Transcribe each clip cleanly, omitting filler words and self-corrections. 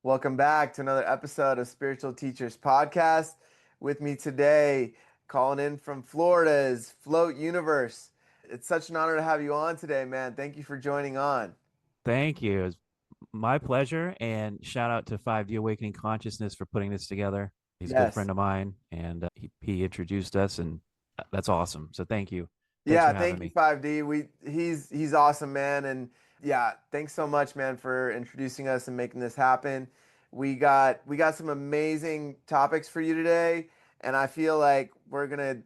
Welcome back to another episode of Spiritual Teachers Podcast. With me today, calling in from Florida, is Float Universe. It's such an honor to have you on today, man. Thank you for joining on. Thank you. It's my pleasure. And shout out to 5D Awakening Consciousness for putting this together. He's a good Yes. friend of mine, and he introduced us, and that's awesome. So thank you. Thanks Yeah, for having thank you, me. 5D. He's awesome, man. And yeah, thanks so much, man, for introducing us and making this happen. We got some amazing topics for you today, and I feel like we're gonna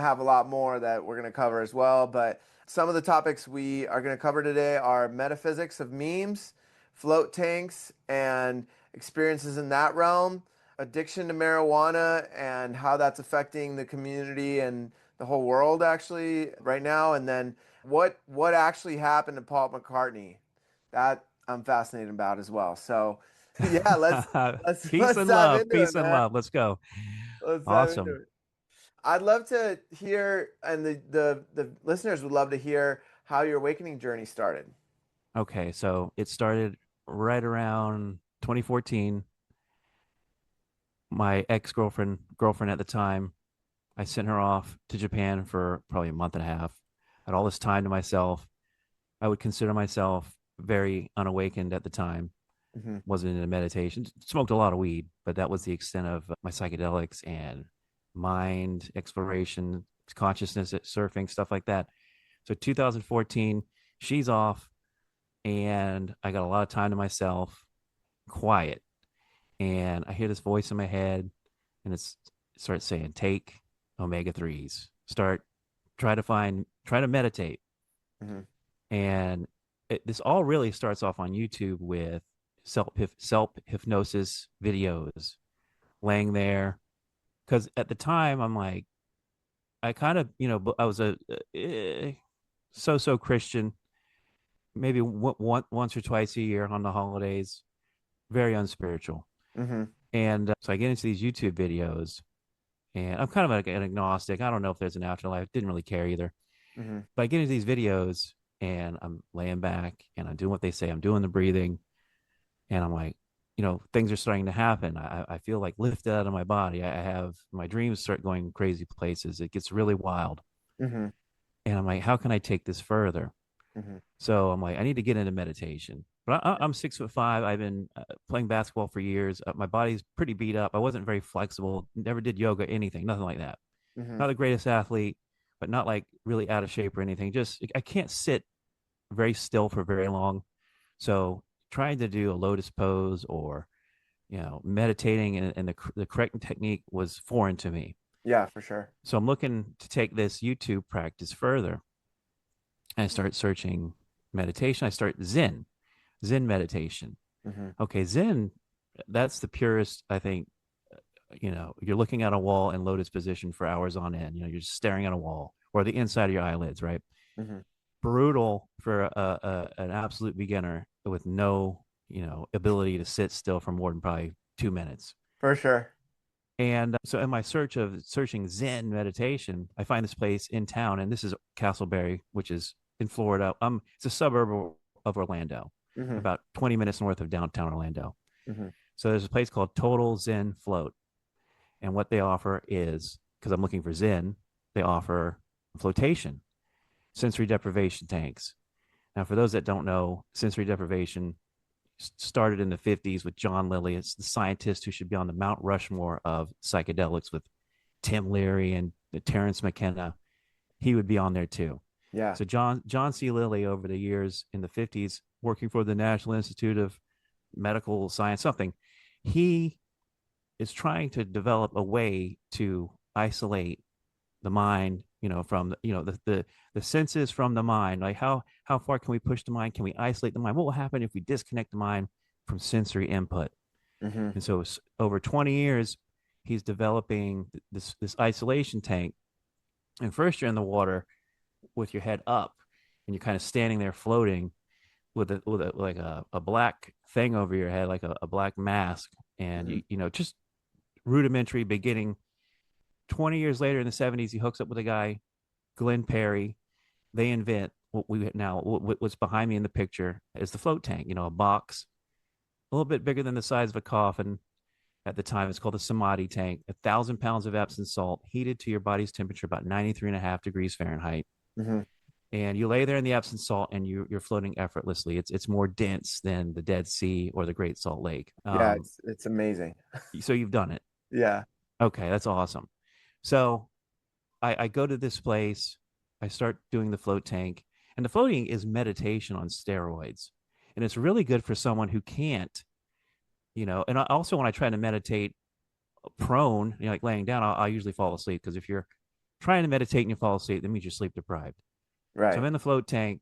have a lot more that we're gonna cover as well. But some of the topics we are gonna cover today are metaphysics of memes, float tanks, and experiences in that realm, addiction to marijuana and how that's affecting the community and the whole world actually right now, and then what actually happened to Paul McCartney. That I'm fascinated about as well. So yeah, let's Peace let's and dive love. into it, Peace and man. love. Let's go. Let's dive into Awesome. it. I'd love to hear, and the listeners would love to hear how your awakening journey started. Okay, so it started right around 2014. My girlfriend at the time, I sent her off to Japan for probably a month and a half. I had all this time to myself. I would consider myself very unawakened at the time. Hmm. Wasn't into meditation. Smoked a lot of weed, but that was the extent of my psychedelics and mind exploration, consciousness, surfing, stuff like that. So 2014, she's off, and I got a lot of time to myself, quiet, and I hear this voice in my head, and it starts saying, "Take omega threes. Try to meditate." Hmm. And this all really starts off on YouTube with self hypnosis videos, laying there. Because at the time, I'm like, I kind of, I was a so Christian, maybe once or twice a year on the holidays, very unspiritual. Hmm. And so I get into these YouTube videos, and I'm kind of like an agnostic. I don't know if there's an afterlife. Didn't really care either. Hmm. But I get into these videos, and I'm laying back, and I'm doing what they say. I'm doing the breathing, and I'm like, things are starting to happen. I feel like lifted out of my body. I have my dreams start going crazy places. It gets really wild. Hmm. And I'm like, how can I take this further? Hmm. So I'm like, I need to get into meditation. But I'm 6'5". I've been playing basketball for years. My body's pretty beat up. I wasn't very flexible. Never did yoga, anything, nothing like that. Hmm. Not the greatest athlete, but not like really out of shape or anything. Just I can't sit very still for very long. So trying to do a lotus pose or meditating and the correct technique was foreign to me. Yeah, for sure. So I'm looking to take this YouTube practice further. I start searching meditation. I start Zen meditation. Hmm. Okay, Zen, that's the purest, I think. You're looking at a wall in lotus position for hours on end. You're just staring at a wall or the inside of your eyelids, right? Hmm. Brutal for an absolute beginner with no, ability to sit still for more than probably 2 minutes. For sure. And so, in my search of searching Zen meditation, I find this place in town, and this is Castleberry, which is in Florida. It's a suburb of Orlando, Hmm. about 20 minutes north of downtown Orlando. Hmm. So there's a place called Total Zen Float, and what they offer is, because I'm looking for Zen, they offer flotation, sensory deprivation tanks. Now, for those that don't know, sensory deprivation started in the 50s with John Lilly. It's the scientist who should be on the Mount Rushmore of psychedelics with Tim Leary and Terrence McKenna. He would be on there too. Yeah. So John C. Lilly over the years in the 50s, working for the National Institute of Medical Science, something, he is trying to develop a way to isolate the mind, from the senses from the mind. Like how far can we push the mind? Can we isolate the mind? What will happen if we disconnect the mind from sensory input? Hmm. And so over 20 years, he's developing this isolation tank. And first you're in the water with your head up, and you're kind of standing there floating with like a black thing over your head, like a black mask, and Hmm. just rudimentary beginning. 20 years later in the 70s, he hooks up with a guy, Glenn Perry. They invent what's behind me in the picture is the float tank, a box a little bit bigger than the size of a coffin at the time. It's called a samadhi tank, 1,000 pounds of Epsom salt heated to your body's temperature, about 93.5 degrees Fahrenheit. Hmm. And you lay there in the Epsom salt and you're floating effortlessly. It's more dense than the Dead Sea or the Great Salt Lake. Yeah, it's amazing. So you've done it. Yeah. Okay, that's awesome. So I go to this place, I start doing the float tank, and the floating is meditation on steroids. And it's really good for someone who can't, and also when I try to meditate prone, like laying down, I'll usually fall asleep because if you're trying to meditate and you fall asleep, that means you're sleep deprived. So I'm Right. in the float tank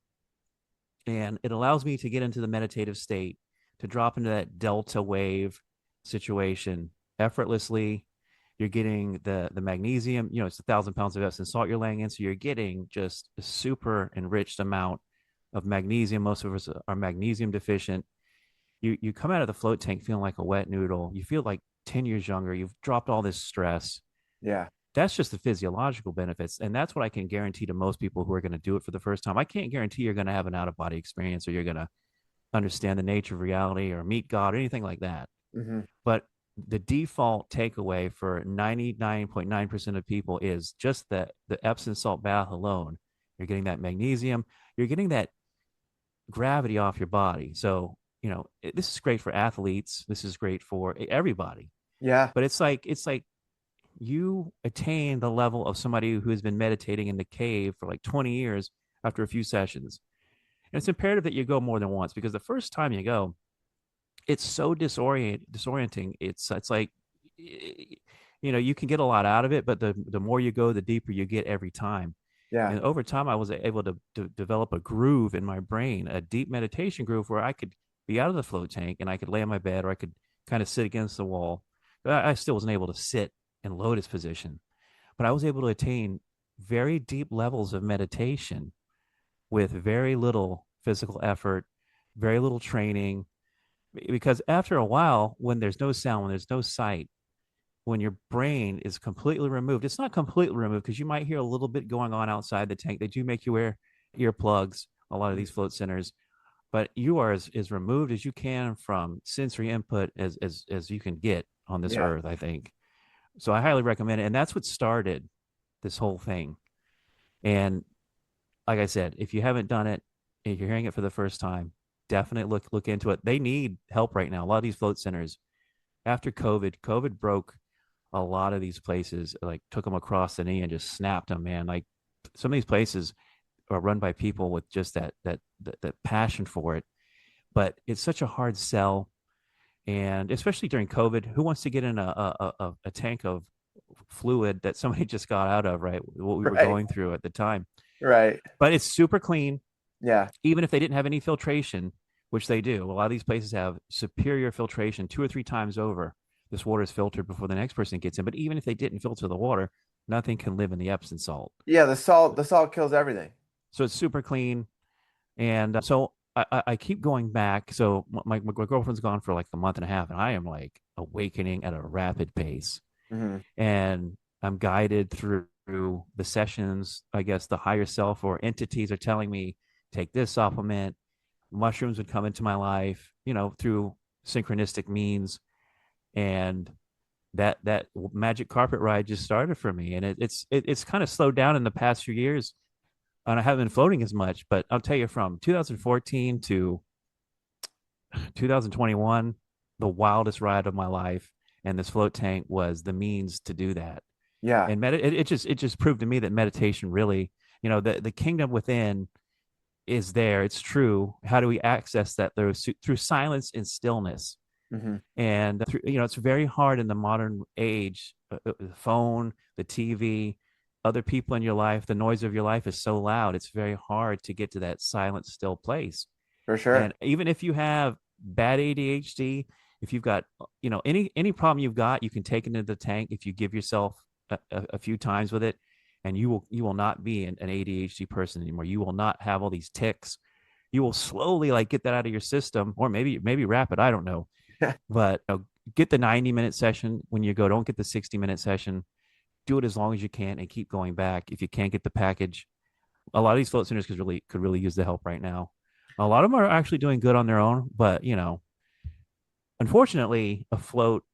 and it allows me to get into the meditative state, to drop into that delta wave situation effortlessly. You're getting the magnesium, it's 1,000 pounds of Epsom salt you're laying in, so you're getting just a super enriched amount of magnesium. Most of us are magnesium deficient. You come out of the float tank feeling like a wet noodle. You feel like 10 years younger. You've dropped all this stress. Yeah. That's just the physiological benefits. And that's what I can guarantee to most people who are going to do it for the first time. I can't guarantee you're going to have an out of body experience or you're going to understand the nature of reality or meet God or anything like that. Hmm. But the default takeaway for 99.9% of people is just the Epsom salt bath alone. You're getting that magnesium, you're getting that gravity off your body. So, this is great for athletes. This is great for everybody. Yeah. But it's like you attain the level of somebody who has been meditating in the cave for like 20 years after a few sessions. And it's imperative that you go more than once because the first time you go, it's so disorienting. It's like you can get a lot out of it, but the more you go, the deeper you get every time. Yeah. And over time, I was able to develop a groove in my brain, a deep meditation groove where I could be out of the float tank and I could lay on my bed or I could kind of sit against the wall. But I still wasn't able to sit in lotus position, but I was able to attain very deep levels of meditation with very little physical effort, very little training. Because after a while, when there's no sound, when there's no sight, when your brain is completely removed, it's not completely removed because you might hear a little bit going on outside the tank. They do make you wear earplugs, a lot of these float centers, but you are as removed as you can from sensory input as you can get on this Yeah. earth, I think. So I highly recommend it. And that's what started this whole thing. And like I said, if you haven't done it, if you're hearing it for the first time, definitely look into it. They need help right now. A lot of these float centers after COVID broke a lot of these places, like took them across the knee and just snapped them, man. Like some of these places are run by people with just that passion for it, but it's such a hard sell. And especially during COVID, who wants to get in a tank of fluid that somebody just got out of, right? What we were Right. going through at the time. Right. But it's super clean, Yeah. even if they didn't have any filtration, which they do. A lot of these places have superior filtration 2 or 3 times over. This water is filtered before the next person gets in. But even if they didn't filter the water, nothing can live in the Epsom salt. Yeah. The salt kills everything. So it's super clean. And so I keep going back. So my girlfriend's gone for like a month and a half, and I am like awakening at a rapid pace. Hmm. And I'm guided through the sessions. I guess the higher self or entities are telling me, take this supplement. Mushrooms would come into my life, through synchronistic means. And that magic carpet ride just started for me. And it's kind of slowed down in the past few years. And I haven't been floating as much, but I'll tell you from 2014 to 2021, the wildest ride of my life. And this float tank was the means to do that. Yeah. And it just proved to me that meditation really, the kingdom within is there. It's true. How do we access that through silence and stillness? Hmm. And it's very hard in the modern age. The phone, the TV, other people in your life, the noise of your life is so loud. It's very hard to get to that silent, still place. For sure. And even if you have bad ADHD, if you've got any problem you've got, you can take it into the tank if you give yourself a few times with it, and you will not be an ADHD person anymore. You will not have all these tics. You will slowly like get that out of your system, or maybe wrap it. I don't know, but get the 90-minute session when you go. Don't get the 60-minute session. Do it as long as you can and keep going back. If you can't get the package, a lot of these float centers could really use the help right now. A lot of them are actually doing good on their own, but Unfortunately, a float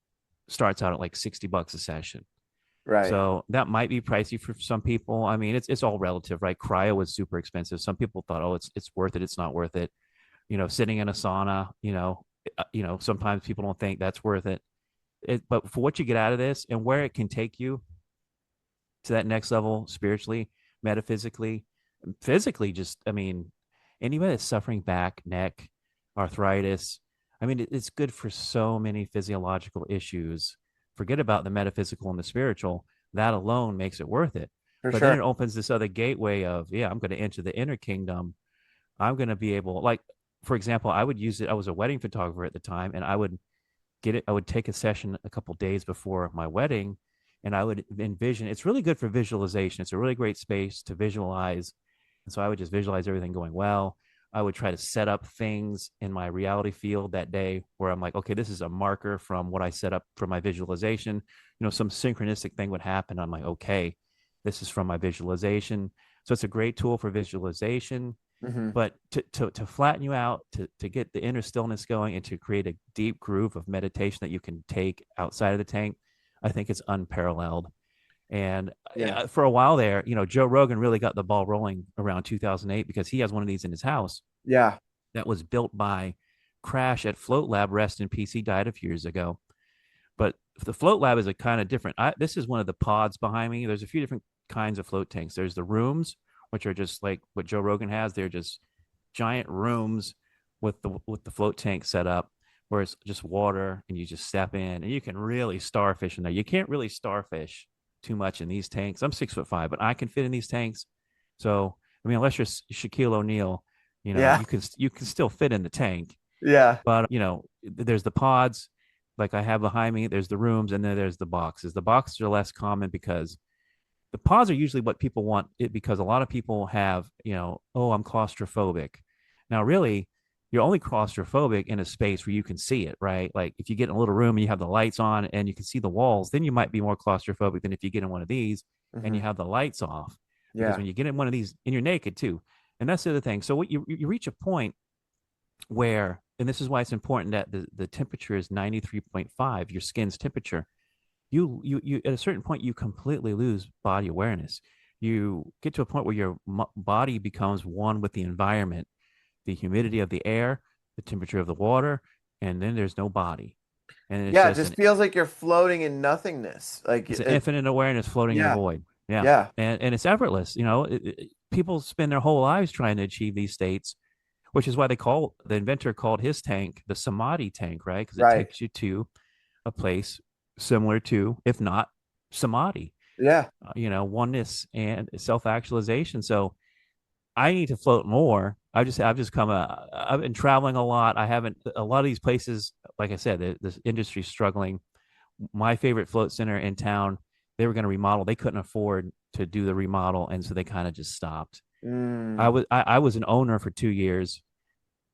starts out at like $60 a session. Right. So that might be pricey for some people. I mean, it's all relative, right? Cryo was super expensive. Some people thought, oh, it's worth it. It's not worth it. Sitting in a sauna, sometimes people don't think that's worth it. But for what you get out of this and where it can take you to that next level spiritually, metaphysically, physically, just, I mean, anybody that's suffering back, neck, arthritis, I mean, it's good for so many physiological issues. Forget about the metaphysical and the spiritual. That alone makes it worth it. For But then it sure. opens this other gateway of, yeah, I'm going to enter the inner kingdom. I'm going to be able, like, for example, I would use it. I was a wedding photographer at the time, and I would get it. I would take a session a couple days before my wedding, and I would envision. It's really good for visualization. It's a really great space to visualize, and so I would just visualize everything going well. I would try to set up things in my reality field that day where I'm like, okay, this is a marker from what I set up for my visualization. Some synchronistic thing would happen. I'm like, okay, this is from my visualization. So it's a great tool for visualization. Hmm. But to flatten you out, to get the inner stillness going, and to create a deep groove of meditation that you can take outside of the tank, I think it's unparalleled. And Yeah. for a while there, Joe Rogan really got the ball rolling around 2008 because he has one of these in his house Yeah. that was built by Crash at Float Lab. Rest in peace. He died a few years ago. But the Float Lab is a kind of different. This is one of the pods behind me. There's a few different kinds of float tanks. There's the rooms, which are just like what Joe Rogan has. They're just giant rooms with the float tank set up where it's just water and you just step in and you can really starfish in there. You can't really starfish too much in these tanks. I'm 6'5", but I can fit in these tanks. So I mean, unless you're Shaquille O'Neal, Yeah. you can still fit in the tank. Yeah. But there's the pods like I have behind me. There's the rooms, and then there's the boxes. The boxes are less common because the pods are usually what people want it because a lot of people have, oh, I'm claustrophobic. Now, really, you're only claustrophobic in a space where you can see it, right? Like if you get in a little room and you have the lights on and you can see the walls, then you might be more claustrophobic than if you get in one of these and Hmm. you have the lights off. Because Yeah. when you get in one of these and you're naked too, and that's the other thing. So what you reach a point where, and this is why it's important that the temperature is 93.5, your skin's temperature. You at a certain point you completely lose body awareness. You get to a point where your body becomes one with the environment, the humidity of the air, the temperature of the water, and then there's no body, and it's Yeah. It just just feels like you're floating in nothingness. Like it's an it. infinite awareness floating in a Yeah. void. Yeah, Yeah. and it's effortless. People spend their whole lives trying to achieve these states, which is why the inventor called his tank the samadhi tank, right? Because it Right. takes you to a place similar to, if not samadhi, Yeah. oneness and self actualization. So I need to float more. I've just come. I've been traveling a lot. I haven't a lot of these places. Like I said, this industry's struggling. My favorite float center in town, they were going to remodel. They couldn't afford to do the remodel, and so they kind of just stopped. Mm. I was an owner for 2 years.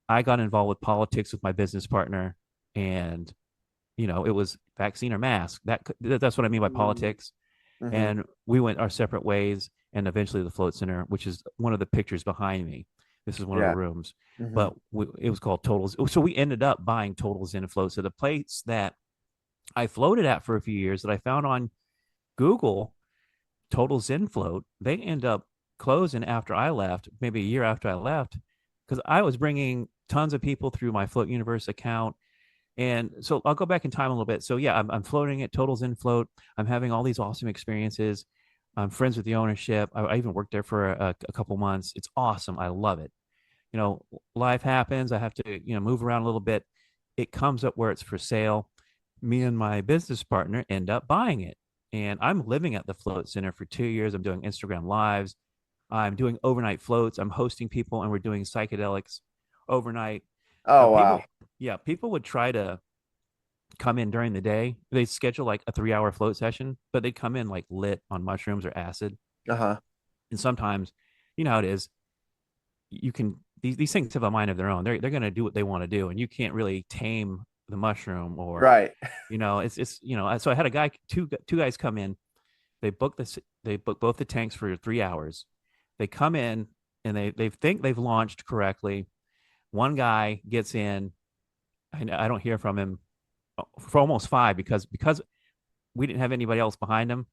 I got involved with politics with my business partner, and it was vaccine or mask. That's what I mean by politics. Mm-hmm. And we went our separate ways, and eventually the float center, which is one of the pictures behind me. This is one of the Yeah. rooms, Mm-hmm. but it was called Totals. So we ended up buying Totals in float. So the place that I floated at for a few years that I found on Google, Total Zen Float, they end up closing after I left, maybe a year after I left, because I was bringing tons of people through my Float Universe account. And so I'll go back in time a little bit. So yeah, I'm floating at Total Zen Float. I'm having all these awesome experiences. I'm friends with the ownership. I even worked there for a couple months. It's awesome. I love it. You know, life happens. I have to, move around a little bit. It comes up where it's for sale. Me and my business partner end up buying it. And I'm living at the Float Center for 2 years. I'm doing Instagram lives. I'm doing overnight floats. I'm hosting people, and we're doing psychedelics overnight. Oh, wow. People would try to come in during the day. They schedule like a 3 hour float session, but they come in like lit on mushrooms or acid. Uh-huh. And sometimes, you know how it is. You can these things have a mind of their own. They're going to do what they want to do, and you can't really tame the mushroom or, Right. it's So I had a guy, two guys come in. They book this. They book both the tanks for 3 hours. They come in and they think they've launched correctly. One guy gets in. I don't hear from him for almost 5 because we didn't have anybody else behind him.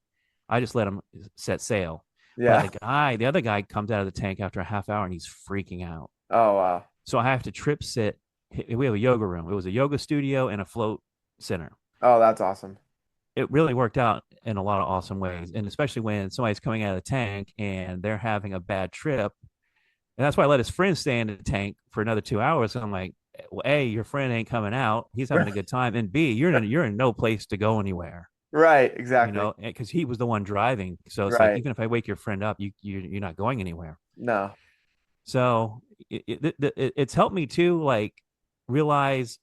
I just let him set sail. But Yeah. the other guy comes out of the tank after a half hour and he's freaking out. Oh wow. So I have to trip sit. We have a yoga room. It was a yoga studio and a float center. Oh, that's awesome. It really worked out in a lot of awesome ways. And especially when somebody's coming out of the tank and they're having a bad trip. And that's why I let his friend stay in the tank for another 2 hours. And I'm like, well, A, your friend ain't coming out. He's having a good time. And B, you're in no place to go anywhere, Right, exactly. because he was the one driving. So it's like, Right. even if I wake your friend up, you're not going anywhere. No. So it's helped me to like realize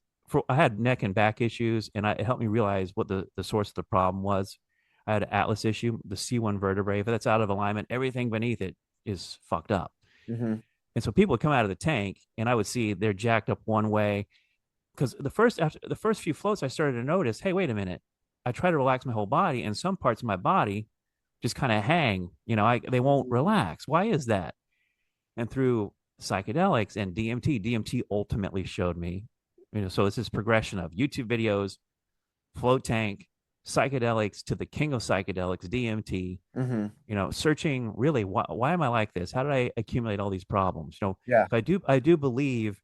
I had neck and back issues, and it helped me realize what the source of the problem was. I had an Atlas issue, the C1 vertebrae. If that's out of alignment, everything beneath it is fucked up. Hmm. And so people would come out of the tank, and I would see they're jacked up one way. Because after the first few floats, I started to notice, hey, wait a minute. I try to relax my whole body, and some parts of my body just kind of hang. They won't relax. Why is that? And through psychedelics and DMT ultimately showed me, so it's this progression of YouTube videos, float tank, psychedelics to the king of psychedelics, DMT, Hmm. searching really why am I like this? How did I accumulate all these problems? Yeah, I do believe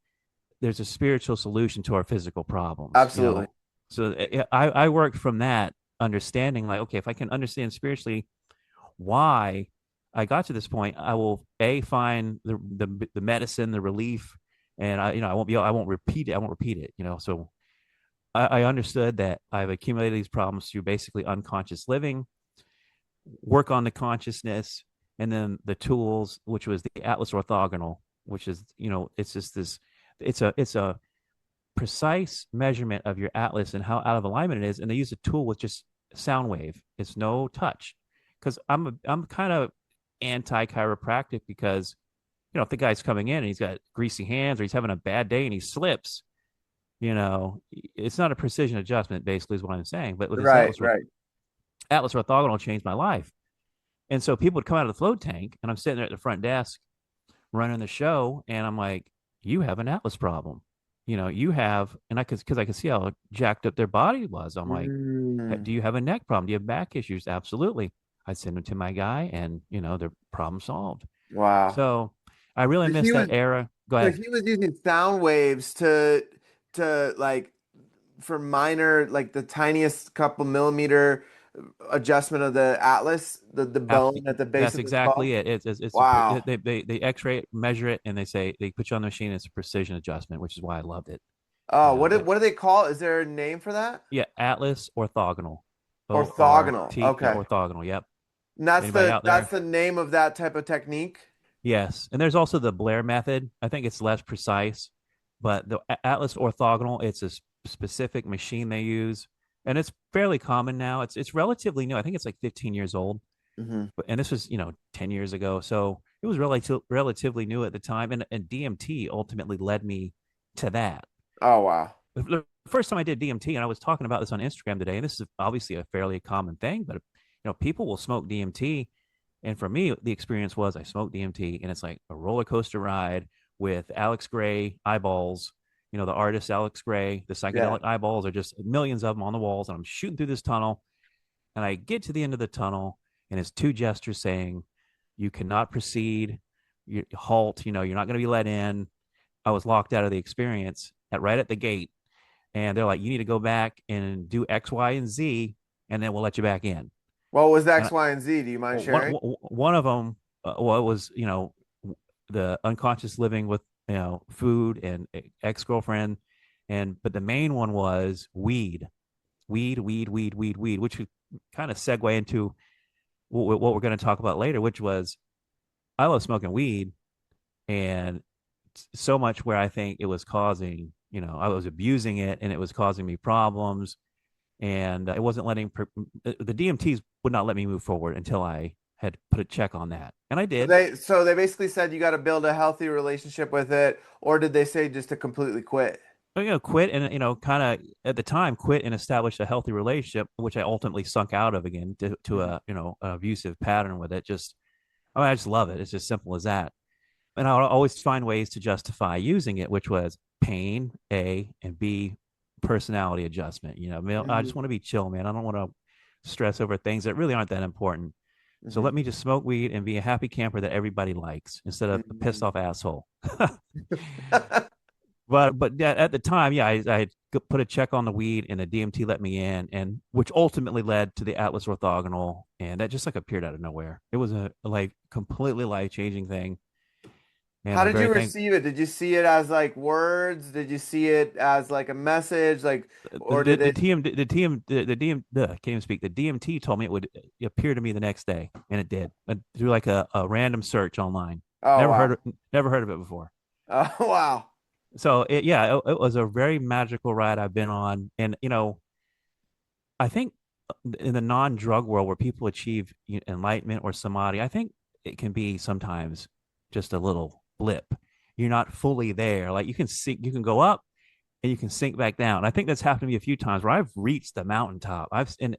there's a spiritual solution to our physical problems, absolutely. So I worked from that understanding, like, okay, if I can understand spiritually why I got to this point, I will find the medicine, the relief, and I won't repeat it. I won't repeat it. So I understood that I've accumulated these problems through basically unconscious living, work on the consciousness, and then the tools, which was the Atlas Orthogonal, which is it's just this, it's a precise measurement of your atlas and how out of alignment it is, and they use a tool with just sound wave. It's no touch, because I'm kind of anti chiropractic, because if the guy's coming in and he's got greasy hands or he's having a bad day and he slips, it's not a precision adjustment. Basically, is what I'm saying. But with this Right, right. Atlas Orthogonal changed my life, and so people would come out of the float tank, and I'm sitting there at the front desk running the show, and I'm like, "You have an Atlas problem." You have, and because I could see how jacked up their body was. I'm like, Mm, do you have a neck problem? Do you have back issues? Absolutely. I'd send them to my guy, and their problem solved. wow. So I really So miss he was that era. Go so ahead. he was using sound waves to like for minor like the tiniest couple millimeter adjustment of the atlas, the bone at the base That's of the skull. exactly it. Wow. They X-ray it, measure it, and they put you on the machine. It's a precision adjustment, which is why I loved it. Oh, But what do they call? Is there a name for that? yeah, Atlas Orthogonal, Orthogonal. Yeah, Okay. orthogonal. Yep. And Anybody out that's there? the name of that type of technique. Yes, and there's also the Blair method. I think it's less precise, but the Atlas orthogonal, it's a specific machine they use, and it's fairly common now. It's relatively new. I think it's like 15 years old, Hmm. but and this was 10 years ago, so it was relatively new at the time. And DMT ultimately led me to that. Oh wow. The first time I did DMT, and I was talking about this on Instagram today, and this is obviously a fairly common thing, but people will smoke DMT, and for me, the experience was I smoked DMT, and it's like a roller coaster ride with Alex Gray eyeballs. The artist Alex Gray, the Yeah. psychedelic eyeballs are just millions of them on the walls, and I'm shooting through this tunnel, and I get to the end of the tunnel, and it's two gestures saying, "You cannot proceed. You halt. You're not going to be let in." I was locked out of the experience right at the gate, and they're like, "You need to go back and do X, Y, and Z, and then we'll let you back in." What was And X, Y, and Z? Do you mind one sharing? one of them, well, it was the unconscious living with food and ex girlfriend, but the main one was weed, which would kind of segue into what we're going to talk about later, which was I love smoking weed, and so much where I think it was causing, I was abusing it, and it was causing me problems, and it wasn't letting the DMTs would not let me move forward until I had put a check on that, and I did. So they basically said you got to build a healthy relationship with it, or did they say just to completely quit? Quit, and kind of at the time quit and establish a healthy relationship, which I ultimately sunk out of again to Mhm. a an abusive pattern with it. I just love it. It's as simple as that. And I would always find ways to justify using it, which was pain, A, and B, personality adjustment. You know, I, mean, I just Mhm. want to be chill, man. I don't want to stress over things that really aren't that important. So Mhm. let me just smoke weed and be a happy camper that everybody likes instead of a pissed Mhm. off asshole. But yeah, at the time, yeah, I put a check on the weed, and the DMT let me in, and which ultimately led to the Atlas Orthogonal, and that just like appeared out of nowhere. It was a like completely life changing thing, and How I'm did you very thankful. receive it? Did you see it as like words? Did you see it as like a message? Like, or The did the it? TM the TM the DM can't even speak. The DMT told me it would appear to me the next day, and it did. Through like a random search online. Oh wow. Never heard of it before. Oh wow. So it was a very magical ride I've been on, and I think in the non-drug world where people achieve enlightenment or samadhi, I think it can be sometimes just a little blip. You're not fully there. Like you can go up and you can sink back down. I think that's happened to me a few times where I've reached the mountaintop. And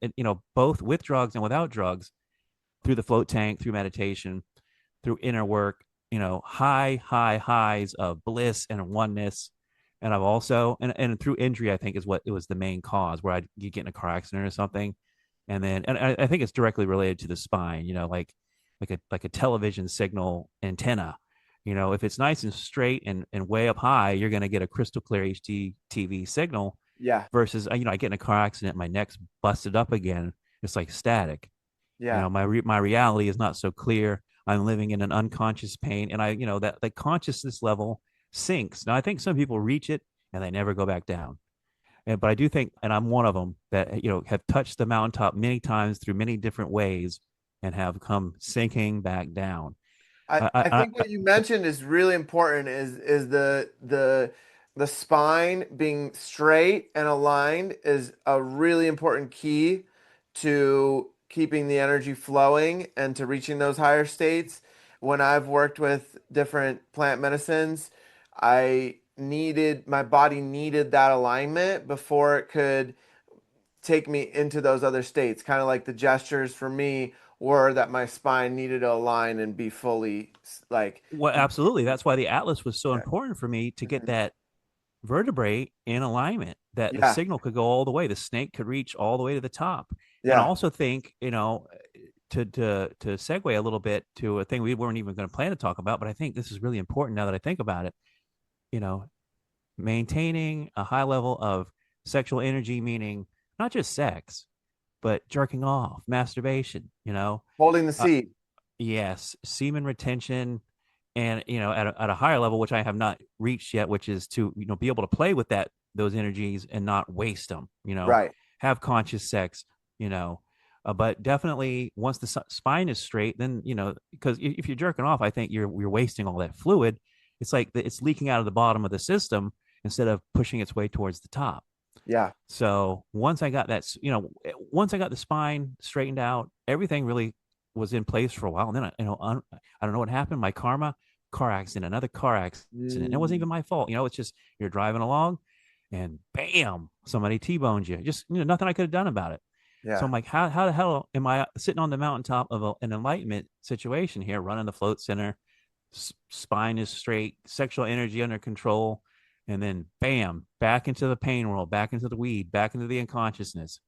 both with drugs and without drugs, through the float tank, through meditation, through inner work, high highs of bliss and oneness. And I've also, and through injury, I think is what it was the main cause where I'd get in a car accident or something. And I think it's directly related to the spine, like a television signal antenna. If it's nice and straight and way up high, you're going to get a crystal clear HD TV signal Yeah. versus, I get in a car accident, my neck's busted up again. It's like static. Yeah. My reality is not so clear. I'm living in an unconscious pain, and that consciousness level sinks. Now I think some people reach it and they never go back down. But I do think, and I'm one of them that have touched the mountaintop many times through many different ways and have come sinking back down. I think what you mentioned is really important is the spine being straight and aligned is a really important key to keeping the energy flowing and to reaching those higher states. When I've worked with different plant medicines, my body needed that alignment before it could take me into those other states. Kind of like the gestures for me were that my spine needed to align and be fully like, Well, absolutely. That's why the Atlas was so yeah. important for me to get Mhm. that vertebrae in alignment, that the Yeah. signal could go all the way, the snake could reach all the way to the top. And I Yeah. also think, to segue a little bit to a thing we weren't even going to plan to talk about, but I think this is really important now that I think about it. You know, maintaining a high level of sexual energy, meaning not just sex, but jerking off, masturbation. Holding the Uh, seat. yes, semen retention, and at a higher level, which I have not reached yet, which is to be able to play with those energies and not waste them. Right. Have conscious sex. You know, but definitely once the spine is straight, then because if you're jerking off, I think you're wasting all that fluid. It's like it's leaking out of the bottom of the system instead of pushing its way towards the top. Yeah. So once I got the spine straightened out, everything really was in place for a while. And then I don't know what happened. My karma, car accident, another car accident. It wasn't Mm, even my fault. It's just you're driving along, and bam, somebody t-bones you. Just nothing I could have done about it. So yeah. I'm like, how the hell am I sitting on the mountaintop of an enlightenment situation here, running the float center, spine is straight, sexual energy under control, and then bam, back into the pain world, back into the weed, back into the unconsciousness. So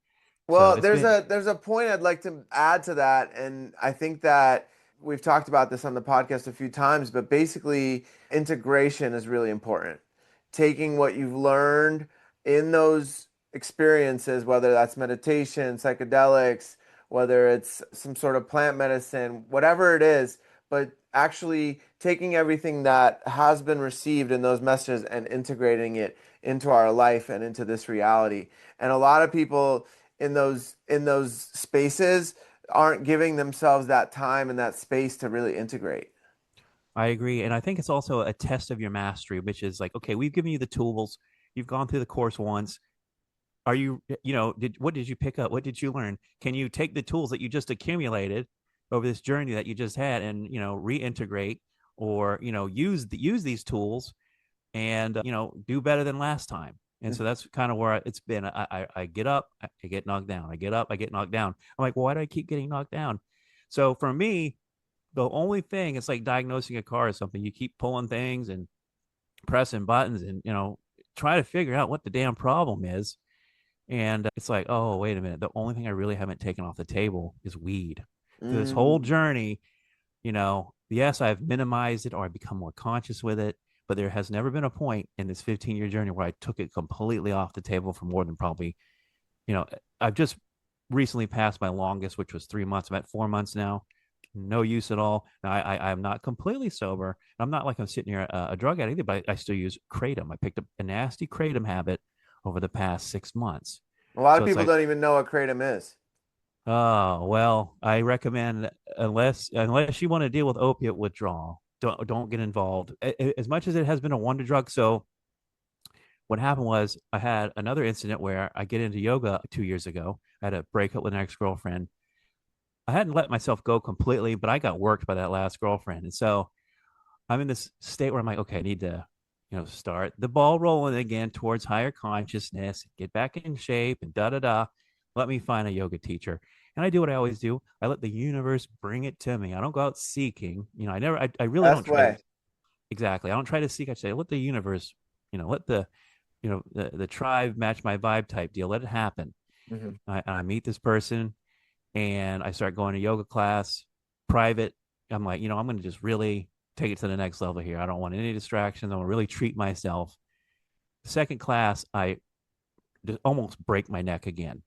Well, it's been there's a point I'd like to add to that, and I think that we've talked about this on the podcast a few times, but basically integration is really important. Taking what you've learned in those experiences, whether that's meditation, psychedelics, whether it's some sort of plant medicine, whatever it is, but actually taking everything that has been received in those messages and integrating it into our life and into this reality. And a lot of people in those spaces aren't giving themselves that time and that space to really integrate. I agree. And I think it's also a test of your mastery, which is like, okay, we've given you the tools, you've gone through the course once. Are you, what did you pick up? What did you learn? Can you take the tools that you just accumulated over this journey that you just had and, reintegrate or, use these tools and, do better than last time? And so that's kind of where it's been. I get up, I get knocked down. I get up, I get knocked down. I'm like, well, why do I keep getting knocked down? So for me, the only thing, it's like diagnosing a car or something. You keep pulling things and pressing buttons and, try to figure out what the damn problem is. And it's like, oh, wait a minute. The only thing I really haven't taken off the table is weed. Through this whole Mm. journey, yes, I've minimized it or I've become more conscious with it, but there has never been a point in this 15-year journey where I took it completely off the table for more than probably, you know, I've just recently passed my longest, which was 3 months. I'm at 4 months now. No use at all. Now, I'm not completely sober. I'm not like I'm sitting here a drug addict, but I still use Kratom. I picked up a nasty Kratom habit over the past 6 months. A lot of So it's people like, don't even know what kratom is. oh, well, I recommend unless you want to deal with opiate withdrawal, don't get involved. As much as it has been a wonder drug. So what happened was I had another incident where I get into yoga 2 years ago. I had a breakup with an ex-girlfriend. I hadn't let myself go completely, but I got worked by that last girlfriend. And so I'm in this state where I'm like, okay, I need to, start the ball rolling again towards higher consciousness, get back in shape, and da da da. Let me find a yoga teacher. And I do what I always do. I let the universe bring it to me. I don't go out seeking. I really don't Best try to, way. exactly. I don't try to seek. I say, let the universe, let the tribe match my vibe type deal. Let it happen. Hmm. I meet this person and I start going to yoga class, private. I'm like, I'm going to just really take it to the next level here. I don't want any distractions. I want to really treat myself. Second class, I just almost break my neck again.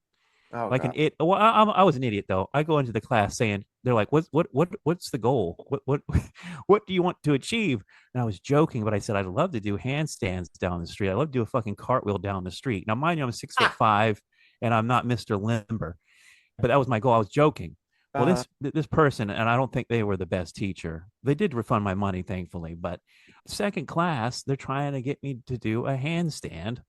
Oh Like an God. it. Well, I was an idiot though. I go into the class saying they're like, what's the goal? What do you want to achieve? And I was joking, but I said I'd love to do handstands down the street. I love to do a fucking cartwheel down the street. Now, mind you, I'm 6'5", and I'm not Mr. Limber, but that was my goal. I was joking. Well, Uh-huh. this person, and I don't think they were the best teacher. They did refund my money, thankfully. But second class, they're trying to get me to do a handstand,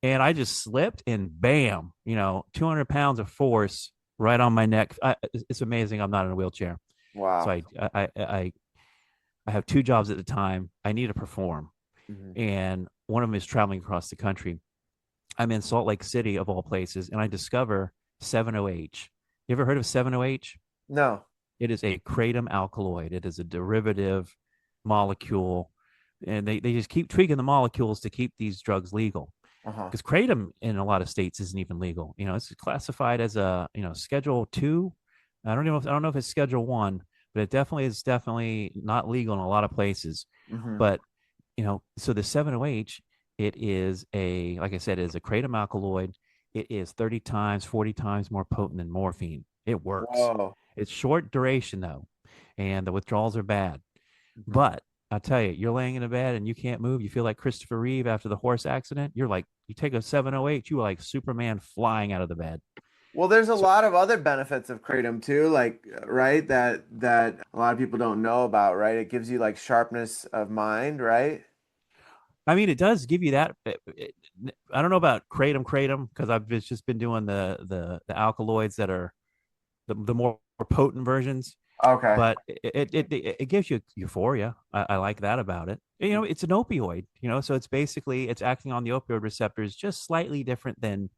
and I just slipped, and bam, 200 pounds of force right on my neck. It's amazing. I'm not in a wheelchair, so Wow. I have two jobs at the time. I need to perform, Hmm. and one of them is traveling across the country. I'm in Salt Lake City of all places, and I discover 7-OH. You ever heard of 7-OH? No. It is a kratom alkaloid. It is a derivative molecule, and they just keep tweaking the molecules to keep these drugs legal. Uh-huh. Because kratom in a lot of states isn't even legal. It's classified as a Schedule 2. I don't know if it's Schedule 1, but it definitely not legal in a lot of places. Hmm. But so the 7-OH, it is like I said, it is a kratom alkaloid. It is 30 times, 40 times more potent than morphine. It works. Whoa. It's short duration though, and the withdrawals are bad. Hmm. But I'll tell you, you're laying in a bed and you can't move. You feel like Christopher Reeve after the horse accident. You're like, you take a 708, you are like Superman flying out of the bed. Well, there's a So, lot of other benefits of kratom too, like right, that a lot of people don't know about, right? It gives you like sharpness of mind, right? I mean, it does give you that. I don't know about kratom because I've just been doing the alkaloids that are the more potent versions, Okay. but it gives you euphoria. I like that about it. It's an opioid, so it's basically it's acting on the opioid receptors just slightly different than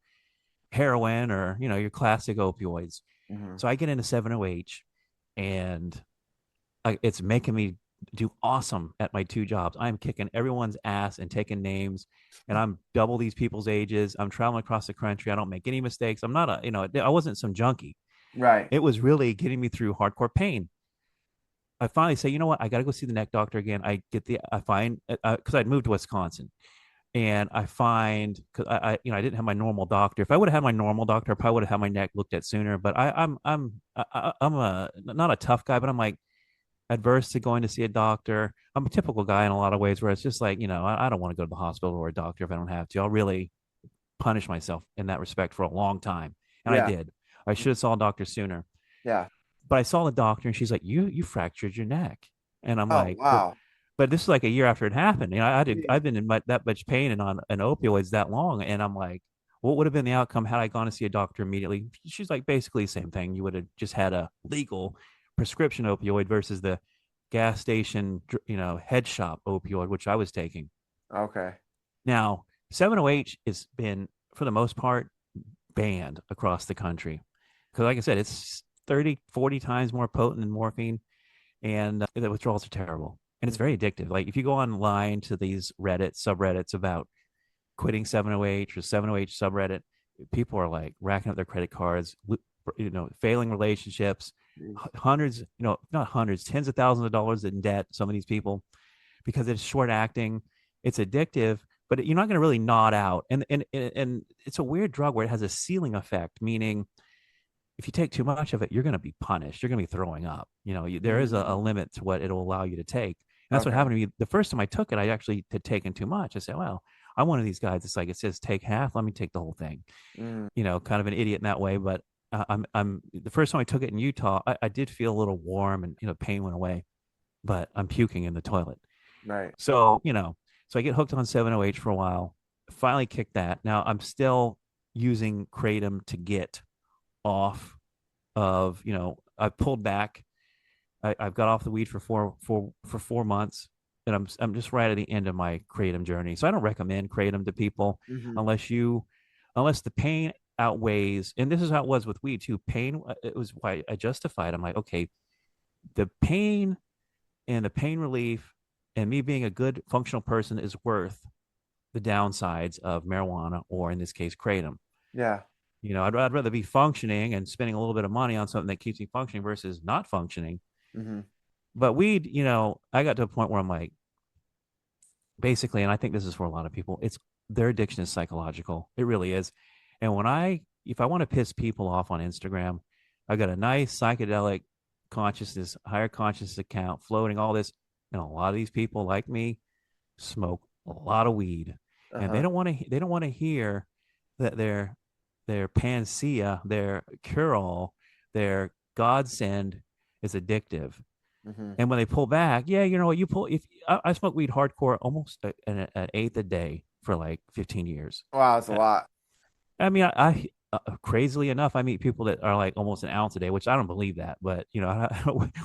heroin or your classic opioids. Hmm. So I get into 7-OH, and it's making me do awesome at my two jobs. I'm kicking everyone's ass and taking names, and I'm double these people's ages. I'm traveling across the country. I don't make any mistakes. I'm not I wasn't some junkie. Right. It was really getting me through hardcore pain. I finally say, you know what? I got to go see the neck doctor again. I find, because I'd moved to Wisconsin, and I find, because I didn't have my normal doctor. If I would have had my normal doctor, I probably would have had my neck looked at sooner. But I'm a not a tough guy, but I'm like adverse to going to see a doctor. I'm a typical guy in a lot of ways, where it's just like, I don't want to go to the hospital or a doctor if I don't have to. I'll really punish myself in that respect for a long time, and I Yeah. did. I should have saw a doctor sooner. Yeah. But I saw the doctor, and she's like, you fractured your neck," and I'm Oh, like, wow. but this is like a year after it happened. Yeah. I've been in that much pain and on an opioids that long, and I'm like, what would have been the outcome had I gone to see a doctor immediately? She's like, basically the same thing. You would have just had a legal prescription opioid versus the gas station, head shop opioid, which I was taking. Okay. Now, 7-OH has been, for the most part, banned across the country because, like I said, it's 30, 40 times more potent than morphine, and the withdrawals are terrible, and it's Mhm. very addictive. Like if you go online to these subreddits about quitting 708 or 708 subreddit, people are like racking up their credit cards, failing relationships, hundreds, not hundreds, tens of thousands of dollars in debt. Some of these people, because it's short acting, it's addictive, but you're not going to really nod out. And it's a weird drug where it has a ceiling effect, meaning if you take too much of it, you're going to be punished. You're going to be throwing up. There is a Mm. limit to what it'll allow you to take. And that's what Okay. happened to me. The first time I took it, I actually had taken too much. I said, well, I'm one of these guys. It's like, it says take half. Let me take the whole thing. Mm. Kind of an idiot in that way. But I'm the first time I took it in Utah, I did feel a little warm and, pain went away, but I'm puking in the toilet. Right. So, so I get hooked on 708 for a while, finally kicked that. Now I'm still using Kratom to get off of, I pulled back. I've got off the weed for 4 months, and I'm just right at the end of my Kratom journey. So I don't recommend Kratom to people Hmm. unless the pain outweighs. And this is how it was with weed too. Pain, it was why I justified. I'm like, okay, the pain and the pain relief and me being a good functional person is worth the downsides of marijuana, or in this case, Kratom. Yeah. I'd rather be functioning and spending a little bit of money on something that keeps me functioning versus not functioning. Hmm. But weed, I got to a point where I'm like, basically, and I think this is for a lot of people, it's their addiction is psychological. It really is. And if I want to piss people off on Instagram, I got a nice psychedelic consciousness, higher consciousness account floating all this. And a lot of these people like me smoke a lot of weed, and Uh-huh. they don't want to hear that their panacea, their cure all, their godsend is addictive. Hmm. And when they pull back, yeah, you know what, you pull if I smoke weed hardcore almost an eighth a day for like 15 years. Wow, it's a Uh, lot. I mean, crazily enough, I meet people that are like almost an ounce a day, which I don't believe that. But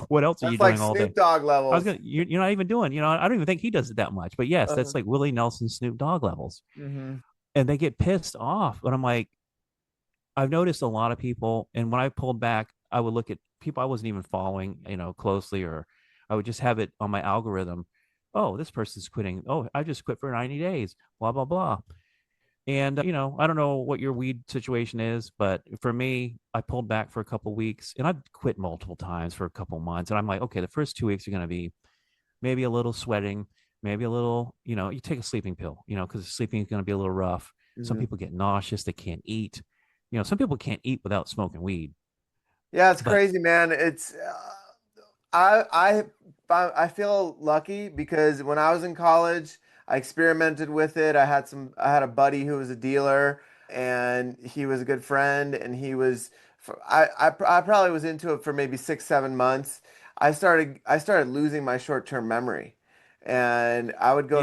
what else are you That's like doing all day? Snoop Dogg I was levels. gonna, you're not even doing, I don't even think he does it that much. But yes, Uh, that's like Willie Nelson, Snoop Dogg levels, hmm. and they get pissed off. But I'm like, I've noticed a lot of people, and when I pulled back, I would look at people I wasn't even following, closely, or I would just have it on my algorithm. Oh, this person's quitting. Oh, I just quit for 90 days. Blah blah blah. And I don't know what your weed situation is, but for me, I pulled back for a couple weeks, and I've quit multiple times for a couple months. And I'm like, okay, the first 2 weeks are going to be maybe a little sweating, maybe a little, you take a sleeping pill, because sleeping is going to be a little rough. Some Hmm. people get nauseous, they can't eat. Some people can't eat without smoking weed. Yeah, it's But crazy, man. I feel lucky because when I was in college, I experimented with it. I had a buddy who was a dealer, and he was a good friend, and I probably was into it for maybe 6, 7 months. I started losing my short-term memory, and yeah, I would go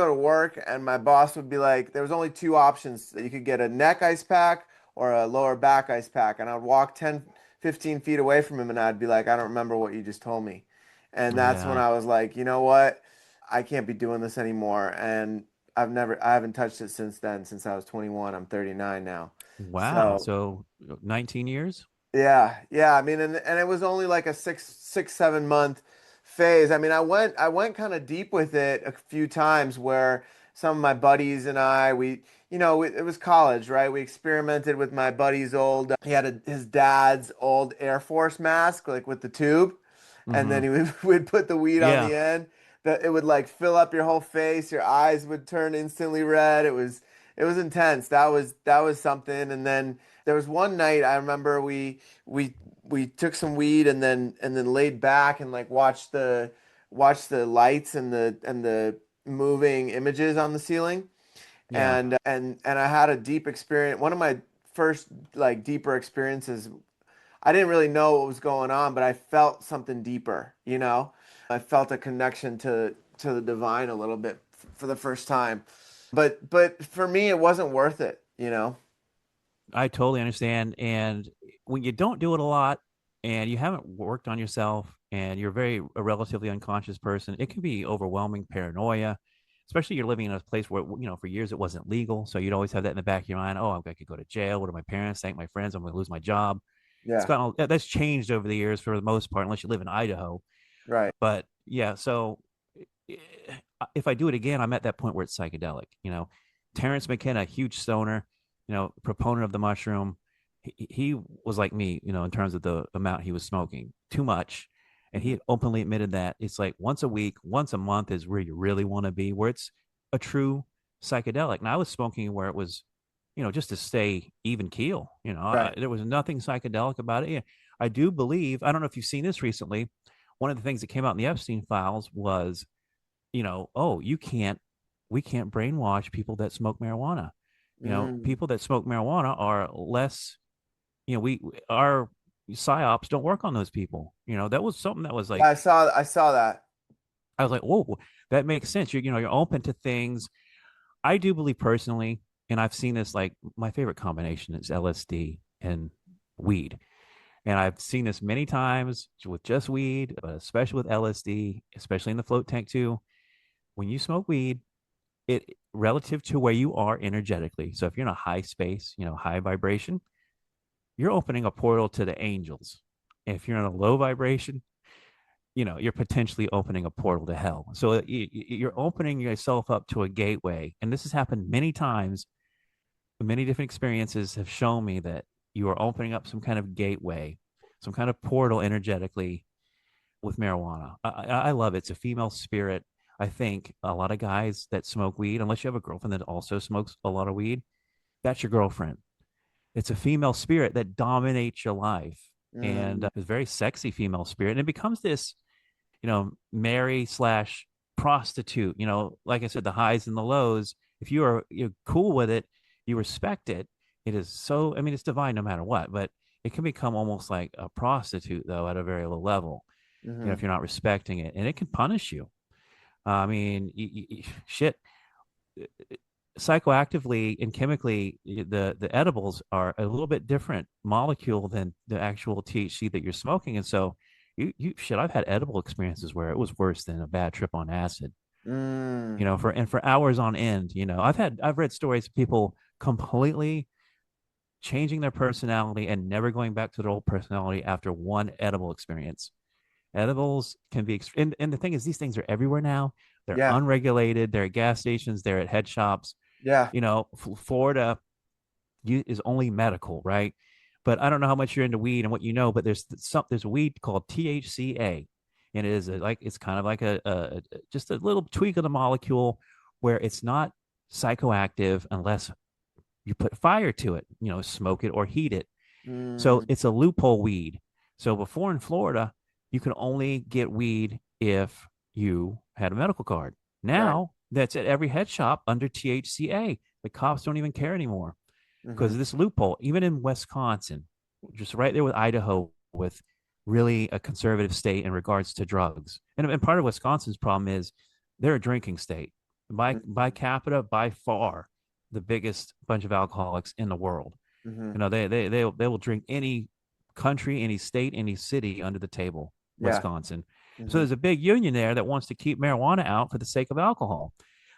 to work, and my boss would be like, there was only two options that you could get: a neck ice pack or a lower back ice pack. And I'd walk 10, 15 feet away from him, and I'd be like, I don't remember what you just told me. And that's when yeah. I was like, you know what? I can't be doing this anymore. And I haven't touched it since then, since I was 21. I'm 39 now. Wow. So So 19 years? yeah, yeah. I mean, and it was only like a 6, 7 month phase. I mean, I went kind of deep with it a few times where some of my buddies and it was college, right? We experimented with my buddy's he had his dad's old Air Force mask, like with the tube, and then Mm-hmm. would put the weed on Yeah. the end. That it would like fill up your whole face, your eyes would turn instantly red. It was intense. That was something. And then there was one night I remember we we took some weed and then laid back and like watched the lights and the moving images on the ceiling. Yeah. And I had a deep experience. One of my first like deeper experiences. I didn't really know what was going on, but I felt something deeper, you know? I felt a connection to the divine a little bit for the first time. But for me it wasn't worth it, you know? I totally understand. And when you don't do it a lot and you haven't worked on yourself and you're a relatively unconscious person, it can be overwhelming paranoia, especially you're living in a place where, for years it wasn't legal. So you'd always have that in the back of your mind. Oh, I could go to jail. What do my parents think? My friends, I'm going to lose my job. Yeah, That's changed over the years for the most part, unless you live in Idaho. right. But yeah, so if I do it again, I'm at that point where it's psychedelic. Terrence McKenna, huge stoner, proponent of the mushroom. He was like me, in terms of the amount he was smoking, too much. And Hmm. he openly admitted that it's like once a week, once a month is where you really want to be, where it's a true psychedelic. And I was smoking where it was, just to stay even keel. Right. There was nothing psychedelic about it. Yeah, I do believe, I don't know if you've seen this recently. One of the things that came out in the Epstein files was, oh, we can't brainwash people that smoke marijuana. Mm. People that smoke marijuana are less, our psyops don't work on those people. That was something that was Yeah, like, I saw that. I was like, whoa, that makes sense. You're open to things. I do believe personally, and I've seen this, like my favorite combination is LSD and weed. And I've seen this many times with just weed, but especially with LSD, especially in the float tank too. When you smoke weed, it relative to where you are energetically. So if you're in a high space, high vibration, you're opening a portal to the angels. If you're in a low vibration, you're potentially opening a portal to hell. So you're opening yourself up to a gateway. And this has happened many times. Many different experiences have shown me that you are opening up some kind of gateway, some kind of portal energetically with marijuana. I love it. It's a female spirit. I think a lot of guys that smoke weed, unless you have a girlfriend that also smokes a lot of weed, that's your girlfriend. It's a female spirit that dominates your life, and Mm. it's a very sexy female spirit. And it becomes this, Mary slash prostitute. Like I said, the highs and the lows. If you're cool with it, you respect it. It is so. I mean, it's divine no matter what, but it can become almost like a prostitute though at a very low level. Hmm. If you're not respecting it, and it can punish you. I mean, shit. Psychoactively and chemically, the edibles are a little bit different molecule than the actual THC that you're smoking, and so you shit. I've had edible experiences where it was worse than a bad trip on acid. Mm. For hours on end. I've read stories of people completely changing their personality and never going back to their old personality after one edible experience. Edibles can be, and the thing is, these things are everywhere now. They're Yeah. unregulated. They're at gas stations. They're at head shops. Yeah. Florida is only medical, right? But I don't know how much you're into weed and what but there's a weed called THCA, and it is it's kind of like a just a little tweak of the molecule where it's not psychoactive unless you put fire to it, smoke it or heat it. So Mm. it's a loophole weed. So before in Florida, you could only get weed if you had a medical card. Right. Now that's at every head shop under THCA. The cops don't even care anymore because Hmm. of this loophole. Even in Wisconsin, just right there with Idaho, with really a conservative state in regards to drugs. And part of Wisconsin's problem is they're a drinking state. By capita, by far, the biggest bunch of alcoholics in the world. Hmm. They will drink any country, any state, any city under the table. Yeah. Wisconsin. So Hmm. there's a big union there that wants to keep marijuana out for the sake of alcohol.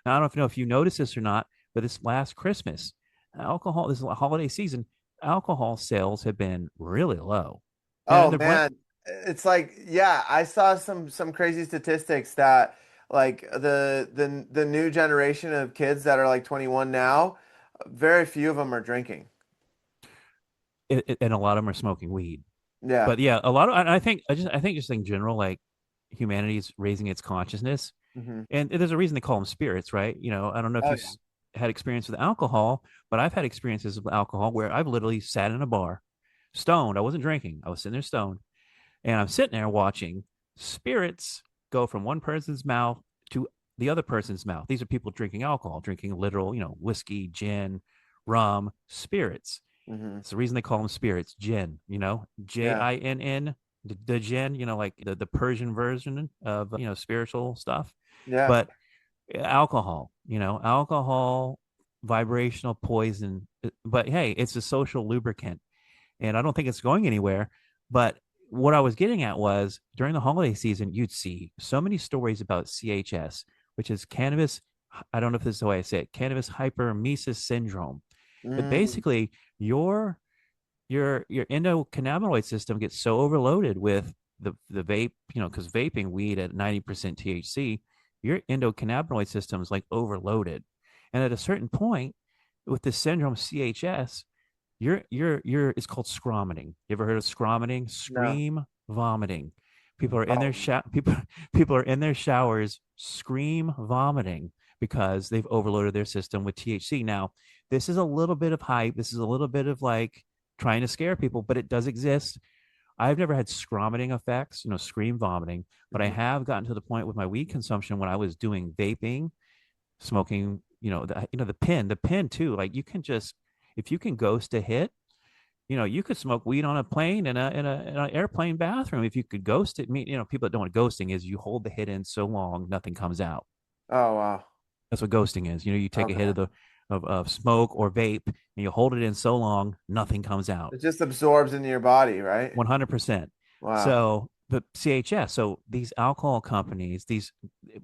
Now, I don't know if you noticed this or not, but this last Christmas, this holiday season, alcohol sales have been really low, and Oh they're blank. man, it's like, yeah, I saw some crazy statistics that like the new generation of kids that are like 21 now, very few of them are drinking. And a lot of them are smoking weed. Yeah. But yeah, a lot of I think just in general, like humanity is raising its consciousness, Hmm. and there's a reason they call them spirits, right? I don't know if Oh you've yeah. had experience with alcohol, but I've had experiences with alcohol where I've literally sat in a bar, stoned. I wasn't drinking. I was sitting there stoned, and I'm sitting there watching spirits go from one person's mouth to the other person's mouth. These are people drinking alcohol, drinking literal, whiskey, gin, rum, spirits. Hmm. It's the reason they call them spirits, jinn, Yeah. Jinn, the jinn, like the Persian version of, spiritual stuff. Yeah. But alcohol, alcohol, vibrational poison. But hey, it's a social lubricant. And I don't think it's going anywhere. But what I was getting at was during the holiday season, you'd see so many stories about CHS, which is cannabis. I don't know if this is the way I say it, cannabis hyperemesis syndrome. But Mm. basically, your your endocannabinoid system gets so overloaded with the vape, because vaping weed at 90% THC, your endocannabinoid system is like overloaded. And at a certain point, with this syndrome CHS, you're it's called scromiting. You ever heard of scromiting? No. Scream vomiting. People are in their Oh. shower. People are in their showers, scream vomiting because they've overloaded their system with THC. Now, this is a little bit of hype. This is a little bit of like trying to scare people, but it does exist. I've never had scromiting effects, scream vomiting, but I Mhm. have gotten to the point with my weed consumption when I was doing vaping, smoking, the pin too. Like you can just, if you can ghost a hit, you could smoke weed on a plane in an airplane bathroom if you could ghost it. People that don't want ghosting is you hold the hit in so long nothing comes out. Oh, wow. That's what ghosting is. You take a hit Okay. of smoke or vape and you hold it in so long nothing comes out. It just absorbs into your body, right? 100%. Wow. So the CHS, so these alcohol companies, these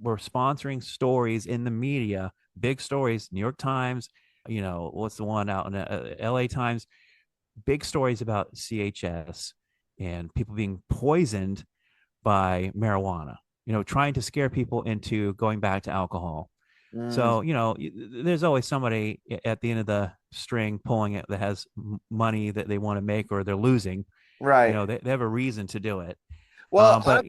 were sponsoring stories in the media, big stories, New York Times, what's the one out in LA Times, big stories about CHS and people being poisoned by marijuana, trying to scare people into going back to alcohol. Mm. So, there's always somebody at the end of the string pulling it that has money that they want to make or they're losing. Right. They have a reason to do it. Well, But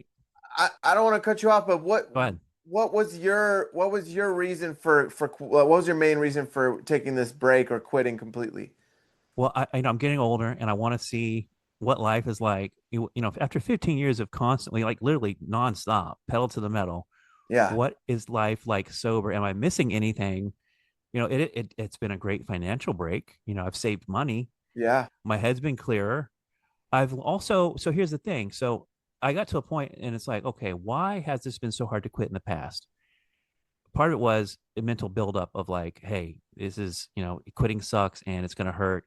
I don't want to cut you off, but go ahead. what was your reason for what was your main reason for taking this break or quitting completely? Well, I'm getting older and I want to see what life is like. After 15 years of constantly, like literally nonstop, pedal to the metal, Yeah. what is life like sober? Am I missing anything? It's been a great financial break. I've saved money. Yeah. My head's been clearer. I've also, so here's the thing. So I got to a point and it's like, okay, why has this been so hard to quit in the past? Part of it was a mental buildup of like, hey, this is, quitting sucks and it's going to hurt.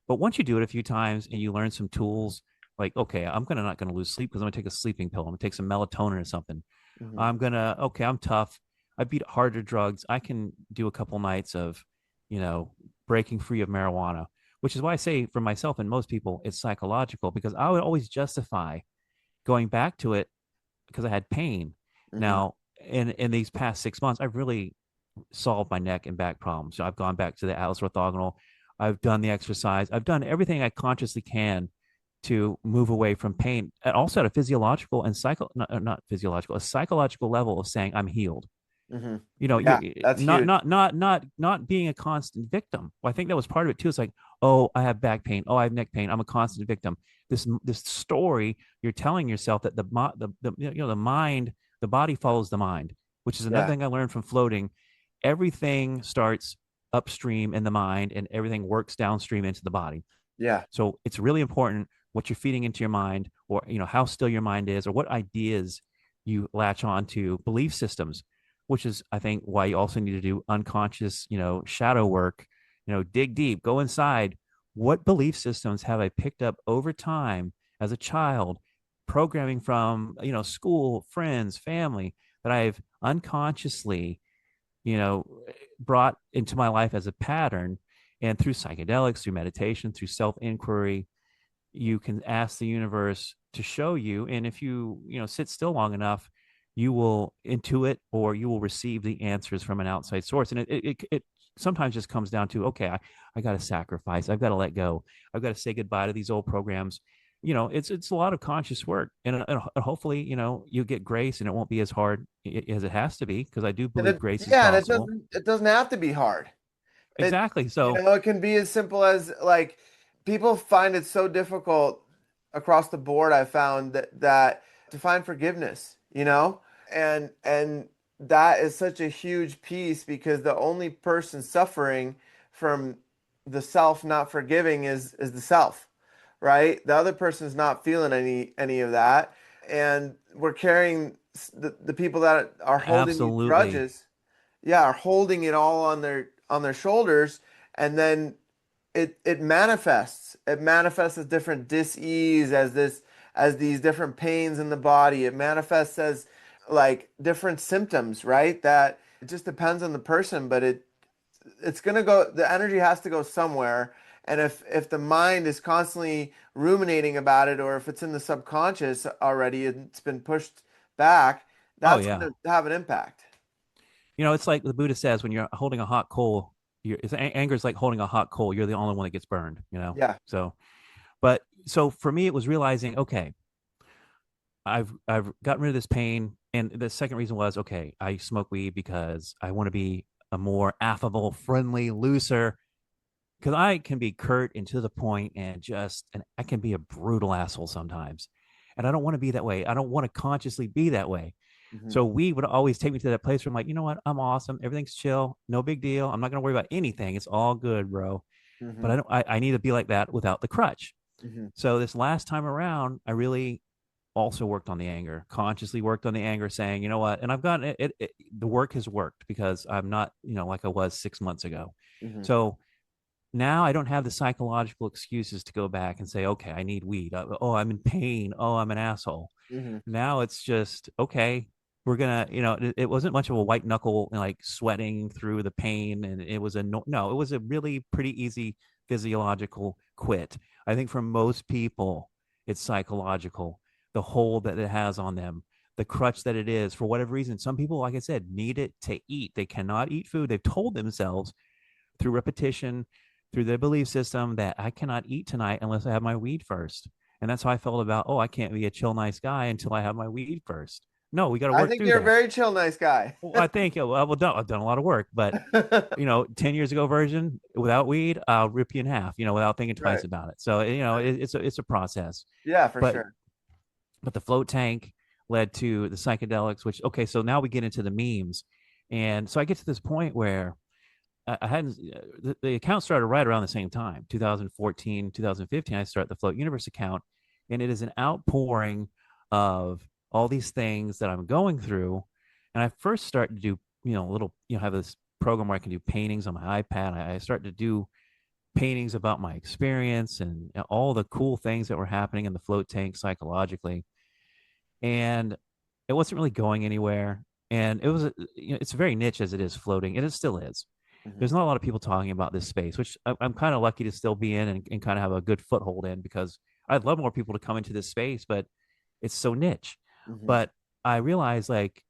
But once you do it a few times and you learn some tools, like, okay, not going to lose sleep because I'm going to take a sleeping pill. I'm going to take some melatonin or something. Hmm. Okay, I'm tough. I beat harder drugs. I can do a couple nights of, you know, breaking free of marijuana, which is why I say for myself and most people, it's psychological because I would always justify going back to it because I had pain. Hmm. Now, in these past 6 months, I've really solved my neck and back problems. So I've gone back to the Atlas Orthogonal. I've done the exercise. I've done everything I consciously can to move away from pain, and also at a physiological and not physiological, a psychological level of saying I'm healed. Hmm. You Yeah, that's not huge. not being a constant victim. Well, I think that was part of it too. It's like, oh, I have back pain. Oh, I have neck pain. I'm a constant victim. This story you're telling yourself that the mind, the body follows the mind, which is another Yeah. thing I learned from floating. Everything starts upstream in the mind, and everything works downstream into the body. Yeah. So it's really important what you're feeding into your mind, or how still your mind is, or what ideas you latch on to, belief systems, which is I think why you also need to do unconscious, shadow work, dig deep, go inside. What belief systems have I picked up over time as a child, programming from, school, friends, family, that I've unconsciously, you know, brought into my life as a pattern. And through psychedelics, through meditation, through self inquiry, you can ask the universe to show you. And if you sit still long enough, you will intuit or you will receive the answers from an outside source. And it sometimes just comes down to, okay, I got to sacrifice. I've got to let go. I've got to say goodbye to these old programs. It's a lot of conscious work, and hopefully, you get grace, and it won't be as hard as it has to be, because I do And believe grace is yeah, and possible. it doesn't have to be hard. It Exactly. So, it can be as simple as like people find it so difficult across the board. I found that to find forgiveness, and that is such a huge piece because the only person suffering from the self not forgiving is the self, right? The other person's not feeling any of that, and we're carrying the people that are holding these absolutely. grudges, yeah, are holding it all on their shoulders, and then it manifests. It manifests as different dis-ease, as these different pains in the body. It manifests as like different symptoms, right? That it just depends on the person, but it's gonna go. The energy has to go somewhere, and if the mind is constantly ruminating about it, or if it's in the subconscious already, it's been pushed back. Oh That's yeah. gonna have an impact. It's like the Buddha says, when you're holding a hot coal, anger is like holding a hot coal. You're the only one that gets burned. Yeah. So, but so for me, it was realizing, okay, I've gotten rid of this pain, and the second reason was, okay, I smoke weed because I want to be a more affable, friendly, looser. Because I can be curt and to the point, and I can be a brutal asshole sometimes, and I don't want to be that way. I don't want to consciously be that way. Hmm. So weed would always take me to that place where I'm like, you know what? I'm awesome. Everything's chill. No big deal. I'm not going to worry about anything. It's all good, bro. But Hmm. I need to be like that without the crutch. Hmm. So this last time around, I really also worked on the anger, consciously worked on the anger, saying, you know what? And I've gotten the work has worked because I'm not, like I was 6 months ago. Hmm. So now I don't have the psychological excuses to go back and say, okay, I need weed. Oh, I'm in pain. Oh, I'm an asshole. Hmm. Now it's just, okay, we're gonna, it wasn't much of a white knuckle, like sweating through the pain. And it was no, it was a really pretty easy physiological quit. I think for most people, it's psychological, the hold that it has on them, the crutch that it is for whatever reason. Some people, like I said, need it to eat. They cannot eat food. They've told themselves through repetition, through their belief system, that I cannot eat tonight unless I have my weed first. And that's how I felt about, oh, I can't be a chill, nice guy until I have my weed first. No, we got to I work think through you're a that. very chill, nice guy. Well, I think, well, I've done a lot of work, but 10 years ago version without weed, I'll rip you in half, without thinking twice Right. about it. So, Right. it's a process, Yeah, for but, sure. but the float tank led to the psychedelics, which, okay, so now we get into the memes. And so I get to this point where I hadn't the account started right around the same time, 2014, 2015. I started the Float Universe account, and it is an outpouring of all these things that I'm going through. And I first started to do, little, have this program where I can do paintings on my iPad. I started to do paintings about my experience and all the cool things that were happening in the float tank psychologically. And it wasn't really going anywhere. And it was, it's very niche as it is floating, and it still is. Hmm. There's not a lot of people talking about this space, which I'm kind of lucky to still be in, and kind of have a good foothold in, because I'd love more people to come into this space, but it's so niche. Hmm. But I realized, like,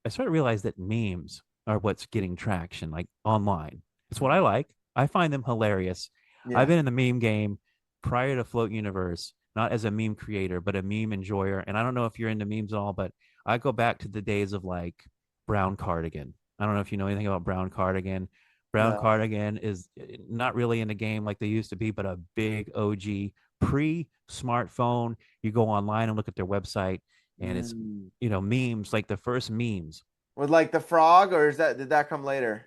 I started to realize that memes are what's getting traction, like online. It's what I like. I find them hilarious. I've Yeah. been in the meme game prior to Float Universe, not as a meme creator, but a meme enjoyer. And I don't know if you're into memes at all, but I go back to the days of like Brown Cardigan. I don't know if you know anything about Brown Cardigan. Brown No. Cardigan is not really in the game like they used to be, but a big OG pre smartphone. You go online and look at their website, and it's, Mm. memes, like the first memes. With like the frog, or did that come later?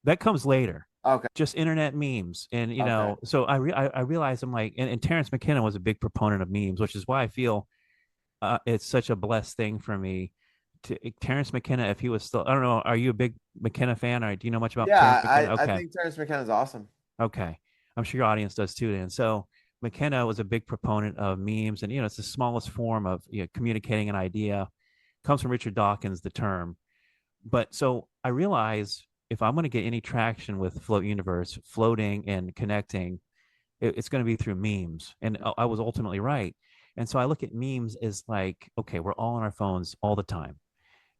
That comes later, Okay. just internet memes. And Okay. so I realized, I'm like, and Terrence McKenna was a big proponent of memes, which is why I feel it's such a blessed thing for me to Terrence McKenna. If he was still, I don't know, are you a big McKenna fan, or do you know much about Terrence Yeah, McKenna? I Okay. think Terrence McKenna is awesome. Okay. I'm sure your audience does too. And so McKenna was a big proponent of memes, and it's the smallest form of, communicating an idea. Comes from Richard Dawkins, the term. But so I realize, if I'm going to get any traction with Float Universe, floating and connecting, it's going to be through memes. And I was ultimately right. And so I look at memes as like, okay, we're all on our phones all the time.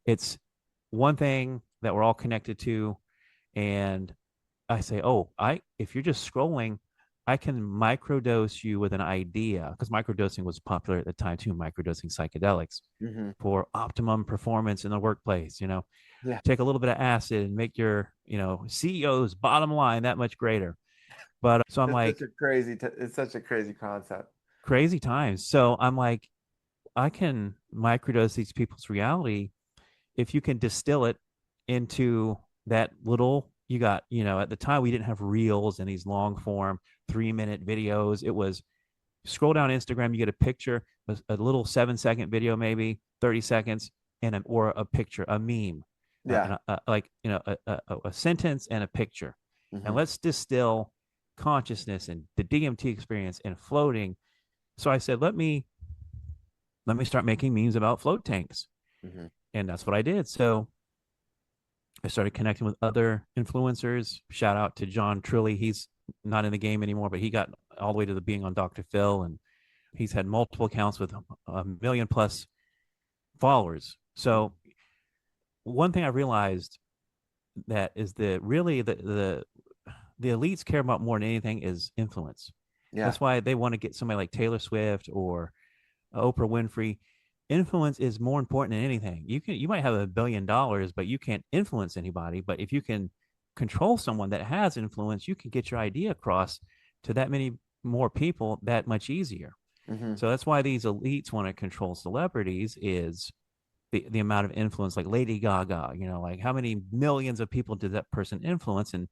It's one thing that we're all connected to. And I say, oh, if you're just scrolling, I can microdose you with an idea, because microdosing was popular at the time too, microdosing psychedelics Hmm. for optimum performance in the workplace. Yeah. Take a little bit of acid and make your, CEO's bottom line that much greater. But so I'm It's such like, a crazy, it's such a crazy concept. crazy times. So I'm like, I can microdose these people's reality if you can distill it into that little, you got, at the time we didn't have reels and these long form 3-minute videos. It was, scroll down Instagram, you get a picture, a little 7-second video, maybe 30 seconds, or a picture, a meme, Yeah. and like, a sentence and a picture. And Hmm. let's distill consciousness and the DMT experience and floating. So I said, let me start making memes about float tanks. Hmm. And that's what I did. So I started connecting with other influencers. Shout out to John Trilly. He's not in the game anymore, but he got all the way to the being on Dr. Phil, and he's had multiple accounts with a million plus followers. So one thing I realized that is the really the elites care about more than anything is influence. Yeah. That's why they want to get somebody like Taylor Swift or Oprah Winfrey. Influence is more important than anything. You might have $1 billion, but you can't influence anybody. But if you can control someone that has influence, you can get your idea across to that many more people that much easier. Hmm. So that's why these elites want to control celebrities is the amount of influence, like Lady Gaga, like how many millions of people did that person influence, and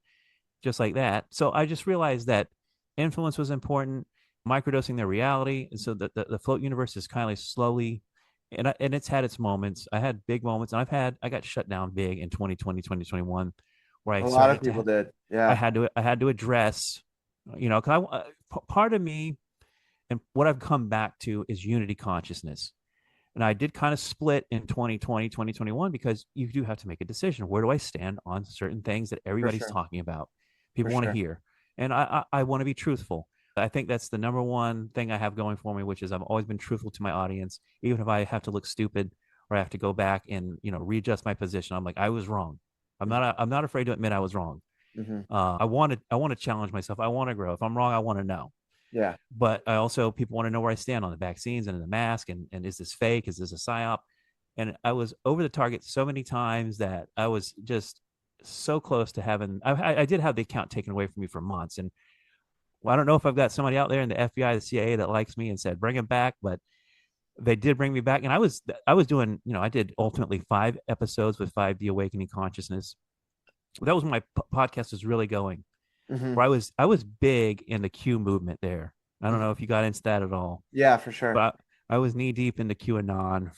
just like that. So I just realized that influence was important, microdosing their reality. And so the float universe is kind of slowly, and it's had its moments. I had big moments, and I got shut down big in 2020, 2021, where I A lot of started to, people did. I Yeah. I had to address, because part of me and what I've come back to is unity consciousness. And I did kind of split in 2020, 2021, because you do have to make a decision. Where do I stand on certain things that For everybody's sure. talking about? For People want to sure. hear. And I want to be truthful. I think that's the number one thing I have going for me, which is I've always been truthful to my audience, even if I have to look stupid or I have to go back and readjust my position. I'm like, I was wrong. I'm not afraid to admit I was wrong. Hmm. I want to challenge myself. I want to grow. If I'm wrong, I want to know. Yeah. But I also people want to know where I stand on the vaccines and the mask, and is this fake? Is this a psyop? And I was over the target so many times that I was just so close to having. I did have the account taken away from me for months, and well, I don't know if I've got somebody out there in the FBI, the CIA that likes me and said bring him back, but they did bring me back, and I was doing I did ultimately 5 episodes with 5D Awakening Consciousness. That was when my podcast was really going, Hmm. where I was big in the Q movement there. I don't know if you got into that at all, Yeah, for sure. but I was knee deep into QAnon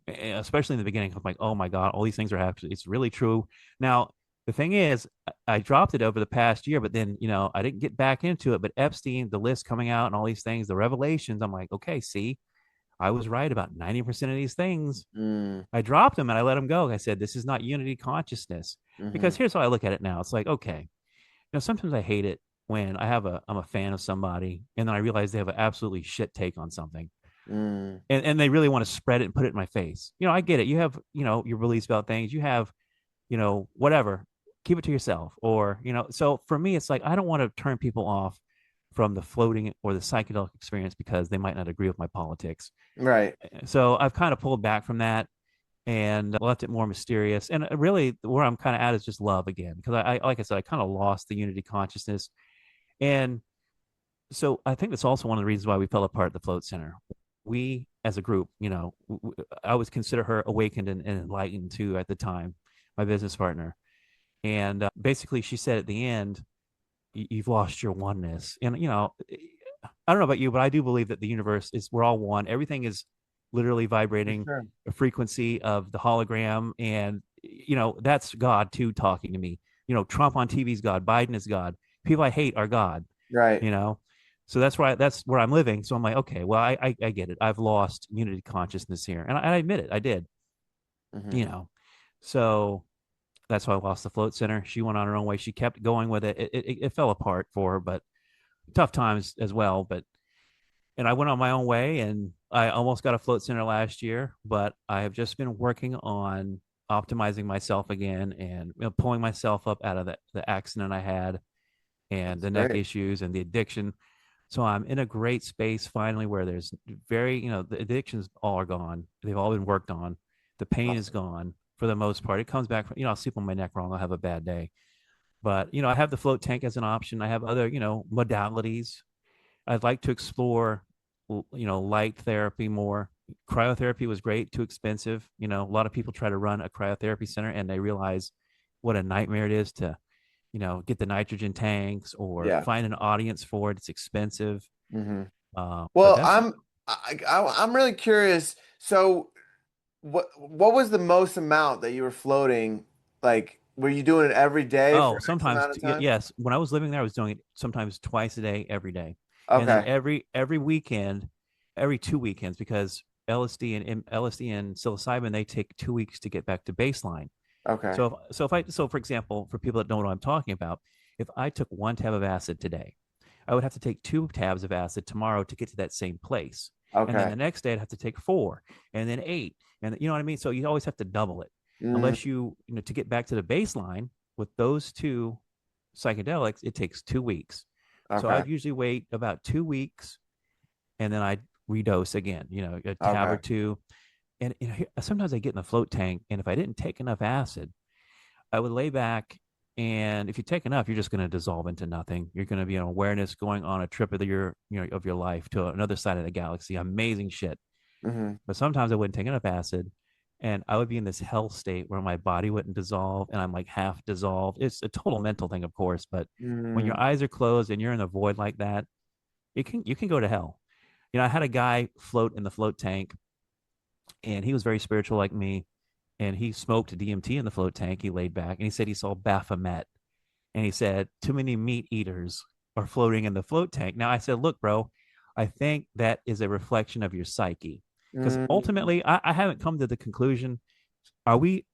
Hmm. especially in the beginning. I'm like, oh my God, all these things are happening. It's really true. Now, the thing is, I dropped it over the past year, but then, I didn't get back into it. But Epstein, the list coming out and all these things, the revelations, I'm like, okay, see, I was right about 90% of these things. Mm. I dropped them and I let them go. I said, this is not unity consciousness. Hmm. Because here's how I look at it now. It's like, okay, sometimes I hate it when I'm a fan of somebody and then I realize they have an absolutely shit take on something, Mm. and they really want to spread it and put it in my face. I get it. You have, your beliefs about things. You have, whatever. Keep it to yourself. Or, so for me, it's like I don't want to turn people off from the floating or the psychedelic experience because they might not agree with my politics. Right. So I've kind of pulled back from that and left it more mysterious. And really, where I'm kind of at is just love again, because like I said, I kind of lost the unity consciousness. And so I think that's also one of the reasons why we fell apart at the Float Center. We, as a group, I would consider her awakened and enlightened too at the time, my business partner. And basically, she said at the end, "You've lost your oneness." And I don't know about you, but I do believe that the universe is we're all one. Everything is literally For vibrating sure. a frequency of the hologram, and that's God too talking to me. Trump on TV is God, Biden is God, people I hate are God. Right. you know so that's where I'm living. So I'm like, okay, well, I get it. I've lost unity consciousness here, and I admit it, I did. Hmm. you know so that's why I lost the Float Center. She went on her own way. She kept going with it. It fell apart for her, but tough times as well. But and I went on my own way, and I almost got a Float Center last year, but I have just been working on optimizing myself again, and pulling myself up out of the accident I had, and That's the neck great. issues and the addiction. So I'm in a great space finally where there's the addictions all are gone. They've all been worked on. The pain is Awesome. gone for the most part. It comes back from, I'll sleep on my neck wrong. I'll have a bad day. But, I have the float tank as an option. I have other, modalities. I'd like to explore, light therapy more. Cryotherapy was great, too expensive. A lot of people try to run a cryotherapy center and they realize what a nightmare it is to, get the nitrogen tanks or Yeah. find an audience for it. It's expensive. Hmm. But Well, that's I'm really curious. So, what was the most amount that you were floating? Like, were you doing it every day for oh, X sometimes amount of time? yes. When I was living there, I was doing it sometimes twice a day, every day, and then Okay. every weekend, every 2 weekends, because LSD and psilocybin, they take 2 weeks to get back to baseline. Okay. So for example, for people that don't know what I'm talking about, if I took 1 tab of acid today, I would have to take 2 tabs of acid tomorrow to get to that same place. And then Okay. the next day I'd have to take 4 and then 8. And you know what I mean? So you always have to double it Mm, unless to get back to the baseline. with those two psychedelics, it takes 2 weeks. So Okay. I'd usually wait about 2 weeks and then I'd redose again, a tab or Okay. two. And sometimes I get in the float tank, and if I didn't take enough acid, I would lay back. And if you take enough, you're just going to dissolve into nothing. You're going to be an awareness going on a trip of of your life to another side of the galaxy. Amazing shit. Hmm. But sometimes I wouldn't take enough acid, and I would be in this hell state where my body wouldn't dissolve, and I'm like half dissolved. It's a total mental thing, of course, but when your Mm. eyes are closed and you're in a void like that, you can go to hell. I had a guy float in the float tank, and he was very spiritual like me, and he smoked DMT in the float tank. He laid back, and he said he saw Baphomet, and he said too many meat eaters are floating in the float tank. Now I said, look, bro, I think that is a reflection of your psyche, because Mm. ultimately I haven't come to the conclusion: are we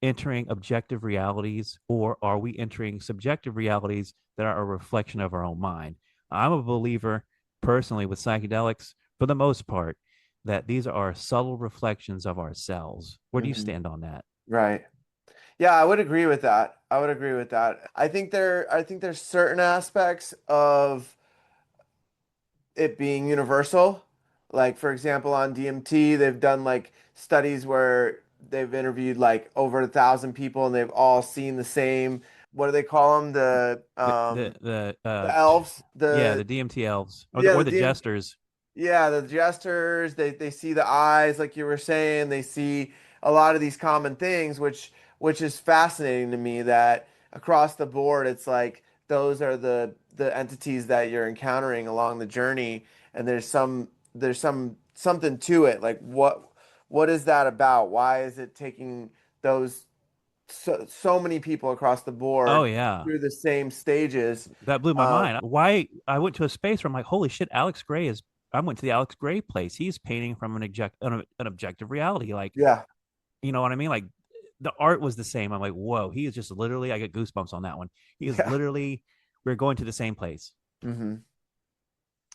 entering objective realities, or are we entering subjective realities that are a reflection of our own mind? I'm a believer personally with psychedelics, for the most part, that these are subtle reflections of ourselves. Where do you Mhm. stand on that? Right. Yeah, I would agree with that. I would agree with that. I think there's certain aspects of it being universal. Like for example, on DMT, they've done like studies where they've interviewed like over 1,000 people and they've all seen the same, what do they call them? The elves, Yeah, the DMT elves, or the yeah, or the the DMT. jesters. Yeah, the gestures, they see the eyes, like you were saying, they see a lot of these common things, which is fascinating to me that across the board, it's like those are the entities that you're encountering along the journey, and there's something to it. Like what is that about? Why is it taking those so many people across the Oh board yeah, through the same stages? that blew my Um, mind. Why I went to a space where I'm like, holy shit, Alex Gray is. I went to the Alex Gray place. He's painting from an objective reality. Like, yeah, you know what I mean? Like, the art was the same. I'm like, whoa, he is just literally. I get goosebumps on that one. He is yeah. literally. We're going to the same place. Hmm.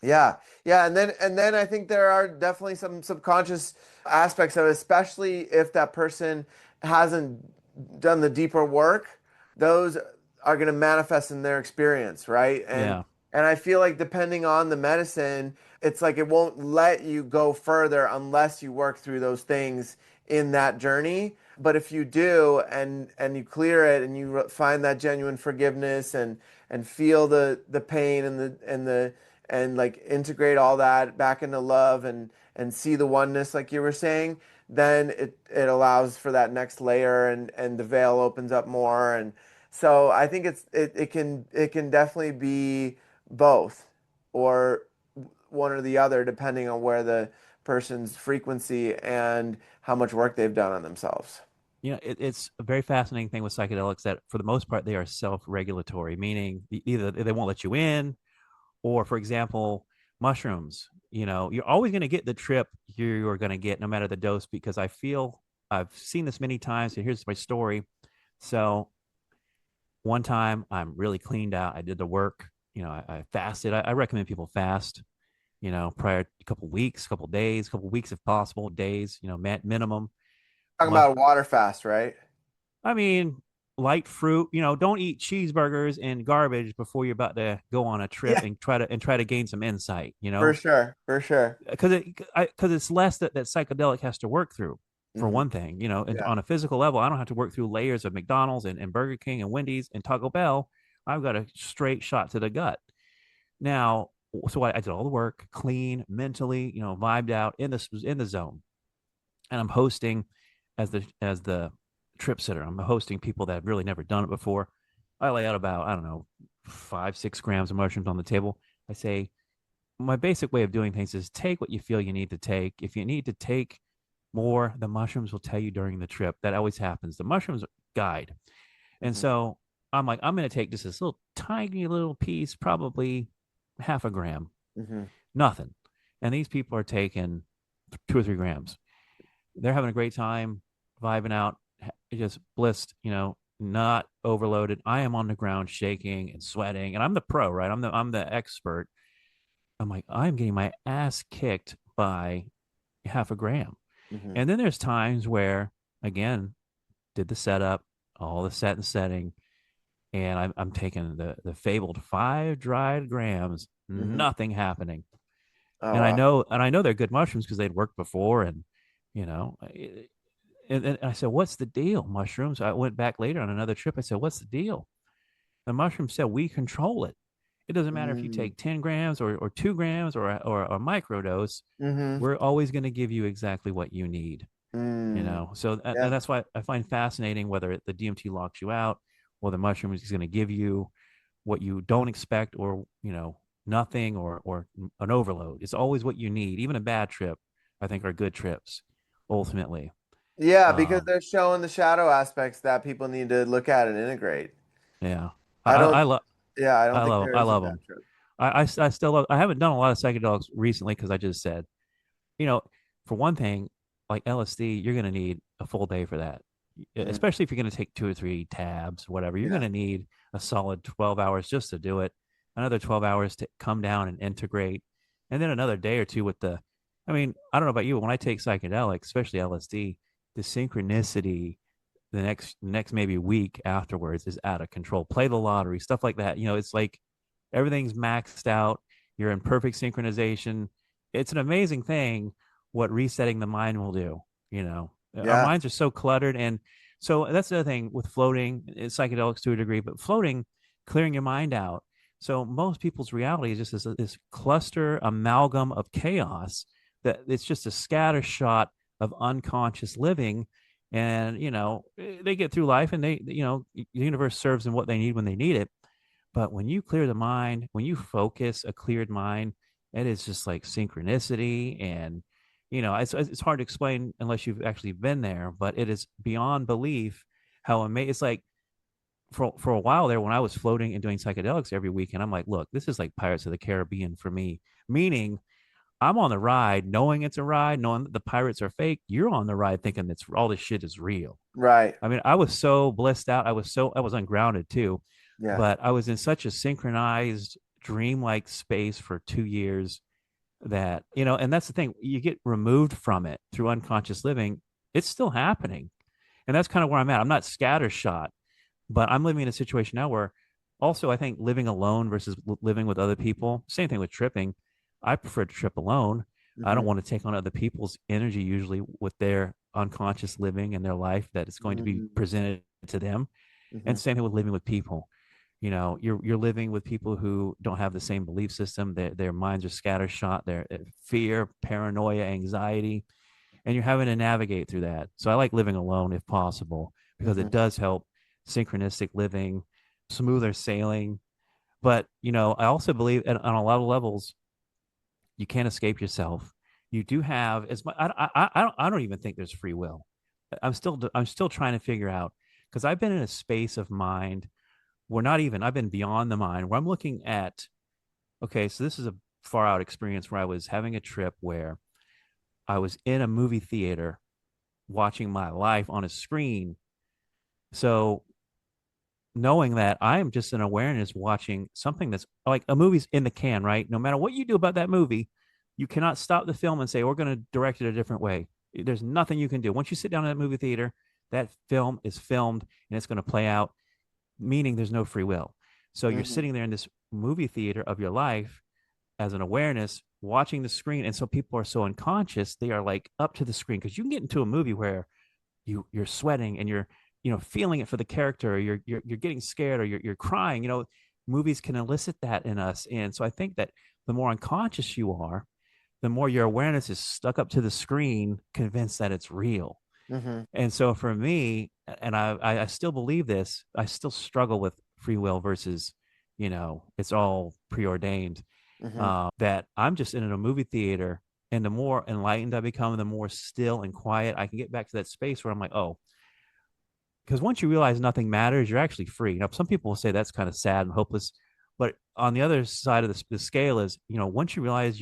Yeah, yeah, and then I think there are definitely some subconscious aspects of it, especially if that person hasn't done the deeper work. Those are going to manifest in their experience, right? And Yeah, and I feel like depending on the medicine, it's like it won't let you go further unless you work through those things in that journey. But if you do and you clear it and you find that genuine forgiveness and feel the pain and like integrate all that back into love and see the oneness like you were saying, then it allows for that next layer and the veil opens up more. And so I think it can definitely be both or one or the other depending on where the person's frequency and how much work they've done on themselves. it's a very fascinating thing with psychedelics that, for the most part, they are self-regulatory, meaning either they won't let you in, or, for example, mushrooms. You're always going to get the trip you're going to get no matter the dose, because I feel I've seen this many times. And here's my story. So one time I'm really cleaned out. I did the work. I fasted. I recommend people fast. Prior a couple weeks, couple days, couple weeks if possible, days. Minimum. Talking Mush. about a water fast, right? I mean, light fruit. Don't eat cheeseburgers and garbage before you're about to go on a trip Yeah, and try to gain some insight. for sure, for sure. Because it's less that psychedelic has to work through, for Hmm. one thing. And Yeah. on a physical level, I don't have to work through layers of McDonald's and Burger King and Wendy's and Taco Bell. I've got a straight shot to the gut. Now, so I did all the work, clean, mentally, vibed out, in the zone. And I'm hosting as the trip sitter. I'm hosting people that have really never done it before. I lay out about, I don't know, 5-6 grams of mushrooms on the table. I say, my basic way of doing things is take what you feel you need to take. If you need to take more, the mushrooms will tell you during the trip. That always happens. The mushrooms guide. And Hmm. so I'm like, I'm going to take just this little tiny little piece, probably half a gram, Hmm. nothing. And these people are taking 2 or 3 grams. They're having a great time, vibing out, just blissed, not overloaded. I am on the ground shaking and sweating, and I'm the pro, right? I'm the expert. I'm like, I'm getting my ass kicked by half a gram. Hmm. And then there's times where, again, did the setup, all the set and setting. and I'm taking the fabled 5 dried grams, Hmm. nothing happening. Oh And I wow. know, and I know they're good mushrooms because they'd worked before, and you know, and I said, "What's the deal, mushrooms?" I went back later on another trip. I said, "What's the deal?" The mushroom said, "We control it. It doesn't matter if you Mm-hmm. take 10 grams or 2 grams or a microdose. Mm-hmm. We're always going to give you exactly what you need." Mm. So Yeah. and that's why I find fascinating whether the DMT locks you out or the mushroom is going to give you what you don't expect, or nothing, or an overload. It's always what you need. Even a bad trip, I think, are good trips ultimately. Yeah, because um they're showing the shadow aspects that people need to look at and integrate. yeah, I don't, I love yeah, I don't I think love there I is a love bad them. trip. I still love, I haven't done a lot of psychedelics recently because I just said, you know, for one thing, like LSD, you're going to need a full day for that. Hmm. Especially if you're going to take 2 or 3 tabs, whatever, you're going Yeah. to need a solid 12 hours just to do it, another 12 hours to come down and integrate, and then another day or two with the, I mean, I don't know about you, but when I take psychedelics, especially LSD, the synchronicity the next maybe week afterwards is out of control. Play the lottery, stuff like that. It's like everything's maxed out. You're in perfect synchronization. It's an amazing thing what resetting the mind will do. Our Yeah. minds are so cluttered. And so that's the other thing with floating, psychedelics to a degree, but floating, clearing your mind out. So most people's reality is just this cluster amalgam of chaos, that it's just a scatter shot of unconscious living. And they get through life, and the universe serves them what they need when they need it. But when you clear the mind, when you focus a cleared mind, it is just like synchronicity. And it's hard to explain unless you've actually been there, but it is beyond belief how amazing. It's like, for a while there, when I was floating and doing psychedelics every weekend, I'm like, look, this is like Pirates of the Caribbean for me. Meaning, I'm on the ride knowing it's a ride, knowing that the pirates are fake. You're on the ride thinking that's all this shit is real. Right. I mean, I was so blissed out. I was ungrounded too, Yeah. but I was in such a synchronized, dreamlike space for 2 years that, and that's the thing, you get removed from it through unconscious living. It's still happening. And that's kind of where I'm at. I'm not scattershot, but I'm living in a situation now where, also, I think living alone versus living with other people, same thing with tripping. I prefer to trip alone. I Hmm. don't want to take on other people's energy, usually with their unconscious living and their life that is going to be Hmm. presented to them. Hmm. And same thing with living with people. You're living with people who don't have the same belief system. Their minds are scattershot. Their fear, paranoia, anxiety, and you're having to navigate through that. So I like living alone if possible, because Hmm. it does help synchronistic living, smoother sailing. But I also believe on a lot of levels, you can't escape yourself. You do have as much. I don't even think there's free will. I'm still trying to figure out, because I've been in a space of mind where, not even, I've been beyond the mind, where I'm looking at, okay, so this is a far out experience where I was having a trip where I was in a movie theater watching my life on a screen. So knowing that I am just an awareness watching something that's like a movie's in the can, right? No matter what you do about that movie, you cannot stop the film and say, we're going to direct it a different way. There's nothing you can do. Once you sit down in that movie theater, that film is filmed and it's going to play out, meaning there's no free will. So you're Hmm. sitting there in this movie theater of your life as an awareness watching the screen. And so people are so unconscious, they are like up to the screen, because you can get into a movie where you're sweating and you're feeling it for the character, or you're getting scared, or you're crying. Movies can elicit that in us. And so I think that the more unconscious you are, the more your awareness is stuck up to the screen, convinced that it's real. Hmm. And so for me, and I still believe this, I still struggle with free will versus, it's all preordained. Hmm. That I'm just in a movie theater, and the more enlightened I become, the more still and quiet I can get back to that space where I'm like, oh, because once you realize nothing matters, you're actually free. Now, some people will say that's kind of sad and hopeless, but on the other side of the scale is, once you realize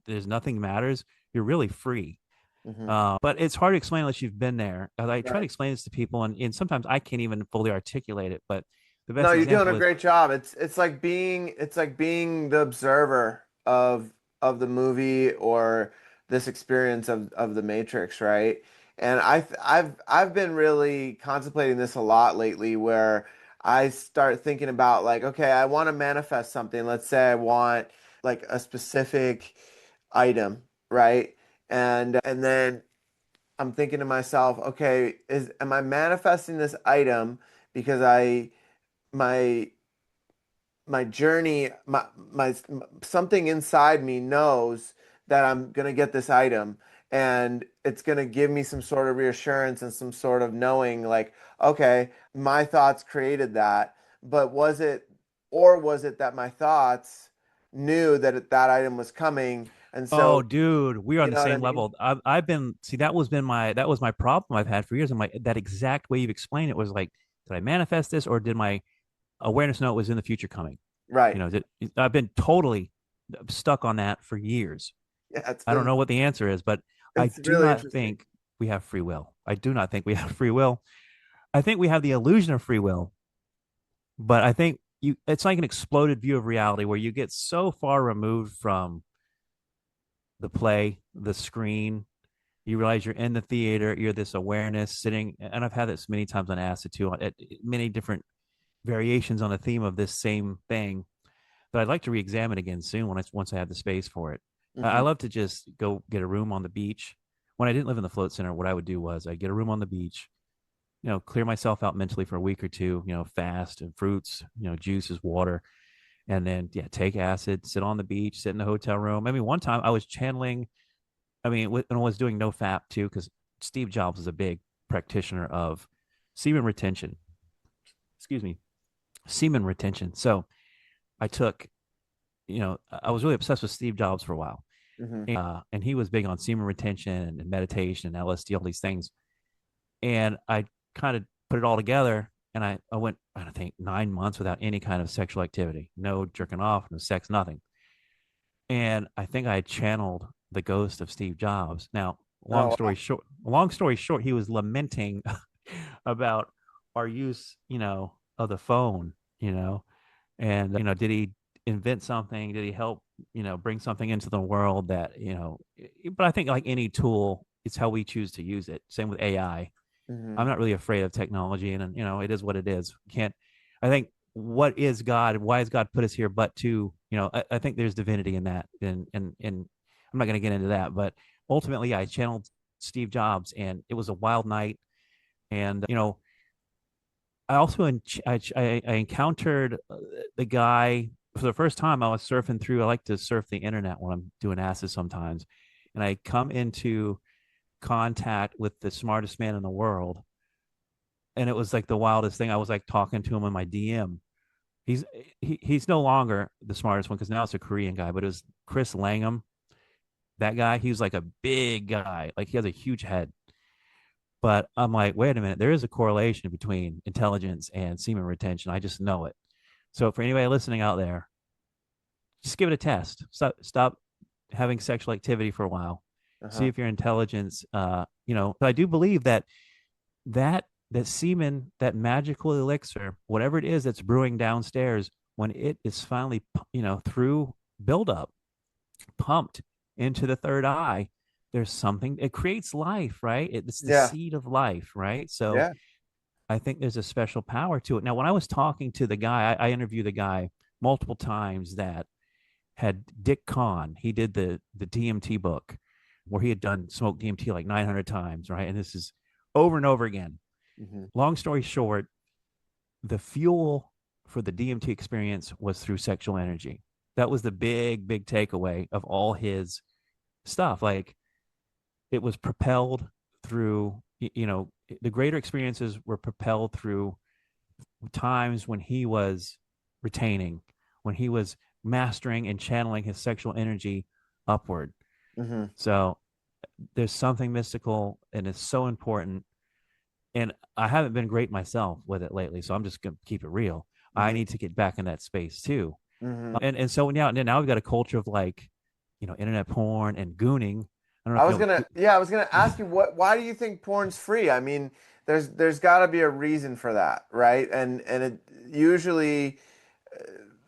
there's nothing matters, you're really free. Hmm. But it's hard to explain unless you've been there. I try to Right. explain this to people, and sometimes I can't even fully articulate it. But the No, best you're doing a example is, great job. It's like being the observer of the movie or this experience of the Matrix, right? And I've been really contemplating this a lot lately, where I start thinking about like, okay, I want to manifest something. Let's say I want like a specific item, right? And then I'm thinking to myself, okay, is am I manifesting this item because my my journey, my something inside me knows that I'm gonna get this item, and it's gonna give me some sort of reassurance and some sort of knowing, like, okay, my thoughts created that, but was it that my thoughts knew that that item was coming, and Oh, so, dude, we're on you the know what I same mean? level. I've been see that was my problem I've had for years. I'm like that exact way you've explained it was like, did I manifest this or did my awareness know it was in the future coming? Right. I've been totally stuck on that for years. Yeah, I don't know what the answer is, but I it's do really not interesting. think we have free will. I do not think we have free will. I think we have the illusion of free will, but I think it's like an exploded view of reality where you get so far removed from the play, the screen, you realize you're in the theater, you're this awareness sitting, and I've had this many times on acid too, at many different variations on the theme of this same thing that I'd like to re-examine again soon once I have the space for it. I Hmm. love to just go get a room on the beach. When I didn't live in the float center, what I would do was I'd get a room on the beach, clear myself out mentally for a week or two, fast and fruits, juices, water, and then yeah, take acid, sit on the beach, sit in the hotel room. I mean, one time I was channeling. I mean, when I was doing no fap too, because Steve Jobs is a big practitioner of semen retention. Excuse me, semen retention. So I took, I was really obsessed with Steve Jobs for a while, Hmm. and he was big on semen retention and meditation and LSD, all these things. And I kind of put it all together, and I went, I think, 9 months without any kind of sexual activity, no jerking off, no sex, nothing. And I think I had channeled the ghost of Steve Jobs. Now, Oh, wow. long story short, he was lamenting about our use, of the phone, and did he invent something? Did he help, bring something into the world that, but I think like any tool, it's how we choose to use it. Same with AI. Hmm. I'm not really afraid of technology, and it is what it is. Can't. I think what is God? Why has God put us here? But to I think there's divinity in that, and I'm not going to get into that. But ultimately, I channeled Steve Jobs, and it was a wild night. And I also I encountered the guy for the first time. I was surfing through. I like to surf the internet when I'm doing acid sometimes, and I come into contact with the smartest man in the world, and it was like the wildest thing. I was like talking to him in my DM. He's he's no longer the smartest one because now it's a Korean guy, but it was Chris Langham. That guy, he was like a big guy, like he has a huge head. But I'm like, wait a minute, there is a correlation between intelligence and semen retention. I just know it. So for anybody listening out there, just give it a test. Stop having sexual activity for a while. See Uh-huh. if your intelligence, But I do believe that that that semen, that magical elixir, whatever it is that's brewing downstairs, when it is finally, through buildup, pumped into the third eye, there's something. It creates life, right? It's the Yeah. seed of life, right? So Yeah. I think there's a special power to it. Now, when I was talking to the guy, I interviewed the guy multiple times that had Dick Kahn. He did the DMT book where he had done smoked DMT like 900 times, right? And this is over and over again. Hmm. Long story short, the fuel for the DMT experience was through sexual energy. That was the big takeaway of all his stuff. Like it was propelled through, the greater experiences were propelled through times when he was retaining, when he was mastering and channeling his sexual energy upward. Hmm. So there's something mystical and it's so important. And I haven't been great myself with it lately, so I'm just gonna keep it real. I Hmm. need to get back in that space too. Hmm. And so now we've got a culture of like, internet porn and gooning. I don't know I if was gonna, yeah, I was gonna ask you why do you think porn's free? I mean, there's got to be a reason for that, right? And it usually,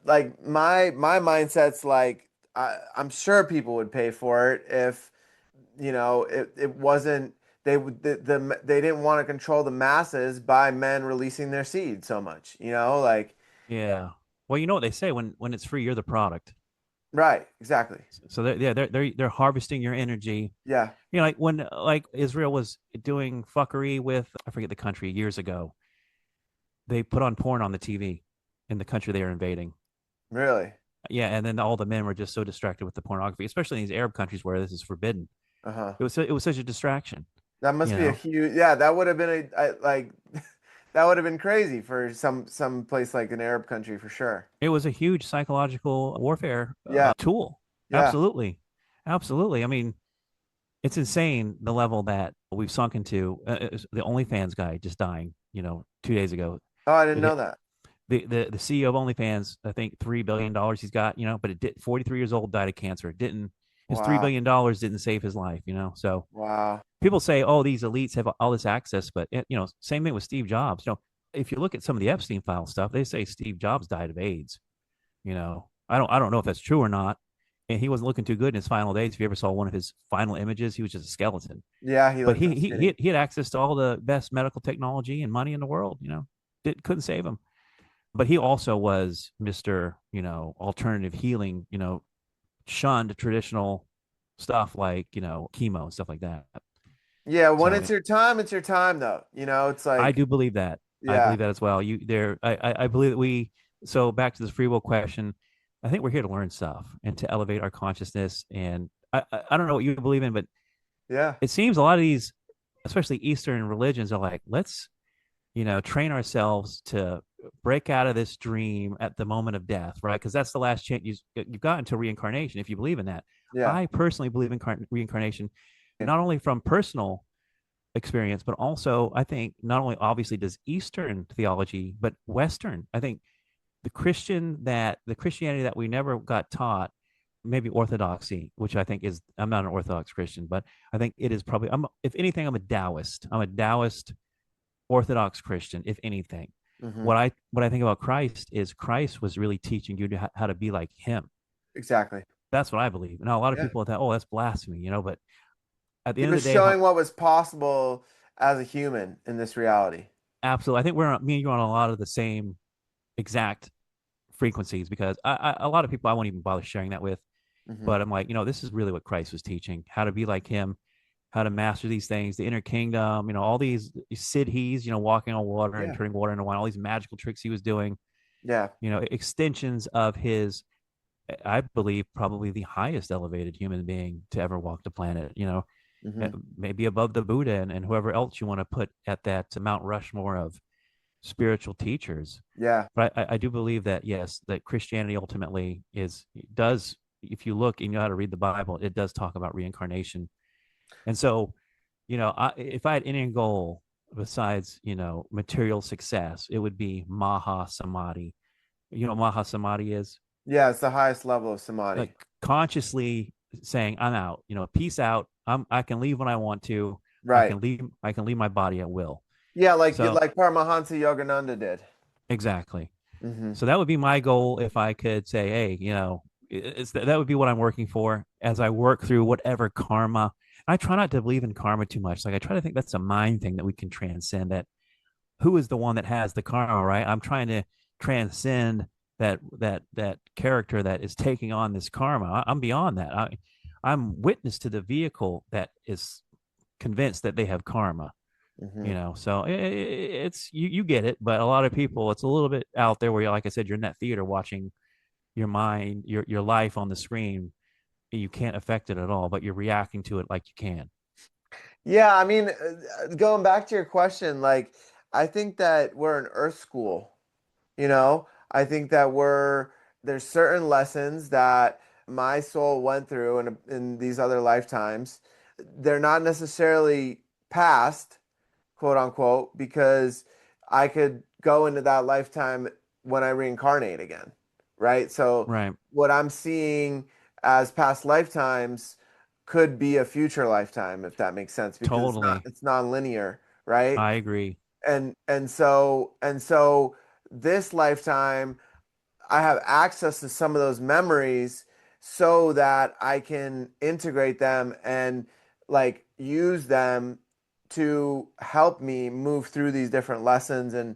like my mindset's like, I'm sure people would pay for it if, it wasn't they didn't want to control the masses by men releasing their seed so much, like Yeah. Well, you know what they say, when it's free, you're the product. right, exactly. So they're harvesting your energy. Yeah, You know, like when like Israel was doing fuckery with, I forget the country, years ago, they put on porn on the TV in the country they were invading. really. Yeah, and then all the men were just so distracted with the pornography, especially in these Arab countries where this is forbidden. Uh-huh. It was such a distraction, That you must be a know. huge, yeah, that would have been like that would have been crazy for some place like an Arab country for sure. It was a huge psychological warfare Yeah, tool. yeah. Absolutely, absolutely. I mean, it's insane the level that we've sunk into. The OnlyFans guy just dying, 2 days ago. Oh, I didn't The, know that. the CEO of OnlyFans, I think $3 billion he's got, but it did. 43 years old, died of cancer. It didn't. His Wow. $3 billion didn't save his life. So Wow. people say, oh, these elites have all this access, but same thing with Steve Jobs. If you look at some of the Epstein file stuff, they say Steve Jobs died of AIDS. I don't know if that's true or not. And he wasn't looking too good in his final days. If you ever saw one of his final images, he was just a skeleton. Yeah, he But looked he real he skinny. he had access to all the best medical technology and money in the world. Couldn't save him. But he also was Mister, alternative healing. Shunned traditional stuff like chemo and stuff like that. Yeah, when So it's your time though. It's I like, do believe that. I yeah, believe that as well. You there I believe that we so back to this free will question, I think we're here to learn stuff and to elevate our consciousness. And I don't know what you believe in, but yeah, it seems a lot of these, especially Eastern religions, are like, let's, train ourselves to break out of this dream at the moment of death, right? Because that's the last chance you've got until reincarnation, if you believe in that. yeah. I personally believe in reincarnation, not only from personal experience, but also I think not only obviously does Eastern theology, but Western. I think the Christianity that we never got taught, maybe Orthodoxy, which I think is, I'm not an Orthodox Christian, but I think it is probably, if anything, I'm a Taoist. I'm a Taoist Orthodox Christian, if anything. Hmm. What I think about Christ is Christ was really teaching you how to be like him. Exactly. That's what I believe. Now a lot of Yeah. people thought, oh, that's blasphemy, but at the He end of was the day, how, showing what was possible as a human in this reality. absolutely, I think me and you are on a lot of the same exact frequencies, because a lot of people I won't even bother sharing that with. Hmm. But I'm like, this is really what Christ was teaching: how to be like Him, how to master these things, the inner kingdom. All these siddhis, walking on water and Yeah. turning water into wine, all these magical tricks he was doing. Yeah. Extensions of his, I believe, probably the highest elevated human being to ever walk the planet. Hmm. Maybe above the Buddha and whoever else you want to put at that Mount Rushmore of spiritual teachers. Yeah. But I do believe that, yes, that Christianity ultimately does, if you look and you know how to read the Bible, it does talk about reincarnation. And so, if I had any goal besides, material success, it would be Maha Samadhi. You know what Maha Samadhi is? Yeah. It's the highest level of samadhi. Like consciously saying, I'm out, peace out. I can leave when I want to. Right. I can leave my body at will. Yeah. So Like Paramahansa Yogananda did. exactly. Hmm. So that would be my goal if I could say, hey, that would be what I'm working for as I work through whatever karma. I try not to believe in karma too much. Like I try to think that's a mind thing that we can transcend. That who is the one that has the karma, right? I'm trying to transcend that character that is taking on this karma. I'm beyond that. I'm witness to the vehicle that is convinced that they have karma. Hmm. So it's you get it, but a lot of people, it's a little bit out there where like I said, you're in that theater watching your mind, your life on the screen. You can't affect it at all, but you're reacting to it like you can. Yeah. I mean, going back to your question, like, I think that we're an earth school. I think that there's certain lessons that my soul went through in these other lifetimes. They're not necessarily past, quote unquote, because I could go into that lifetime when I reincarnate again, right? So Right. what I'm seeing as past lifetimes could be a future lifetime, if that makes sense, because Totally. it's non-linear, right? I agree. And so this lifetime I have access to some of those memories so that I can integrate them and like use them to help me move through these different lessons and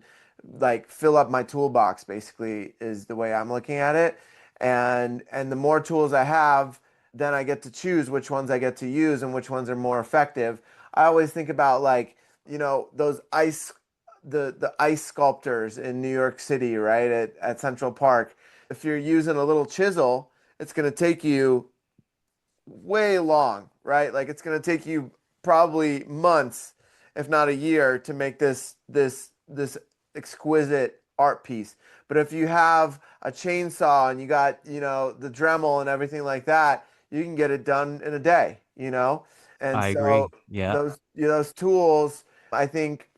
like fill up my toolbox, basically, is the way I'm looking at it. And the more tools I have, then I get to choose which ones I get to use and which ones are more effective. I always think about, like, those the ice sculptors in New York City, right? At Central Park. If you're using a little chisel, it's going to take you way long, right? Like, it's going to take you probably months, if not a year, to make this exquisite art piece. But if you have a chainsaw and you got, the Dremel and everything like that, you can get it done in a day, you know? And I so agree. Yeah, those tools, I think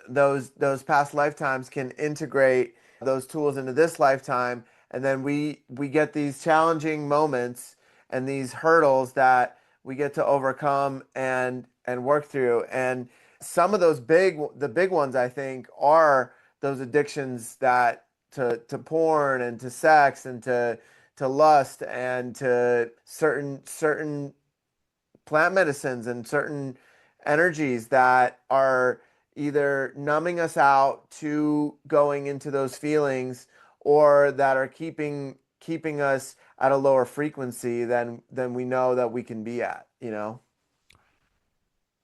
those past lifetimes can integrate those tools into this lifetime, and then we get these challenging moments and these hurdles that we get to overcome and work through. And some of the big ones, I think, are those addictions, that to porn and to sex and to lust and to certain plant medicines and certain energies that are either numbing us out to going into those feelings, or that are keeping us at a lower frequency than we know that we can be at,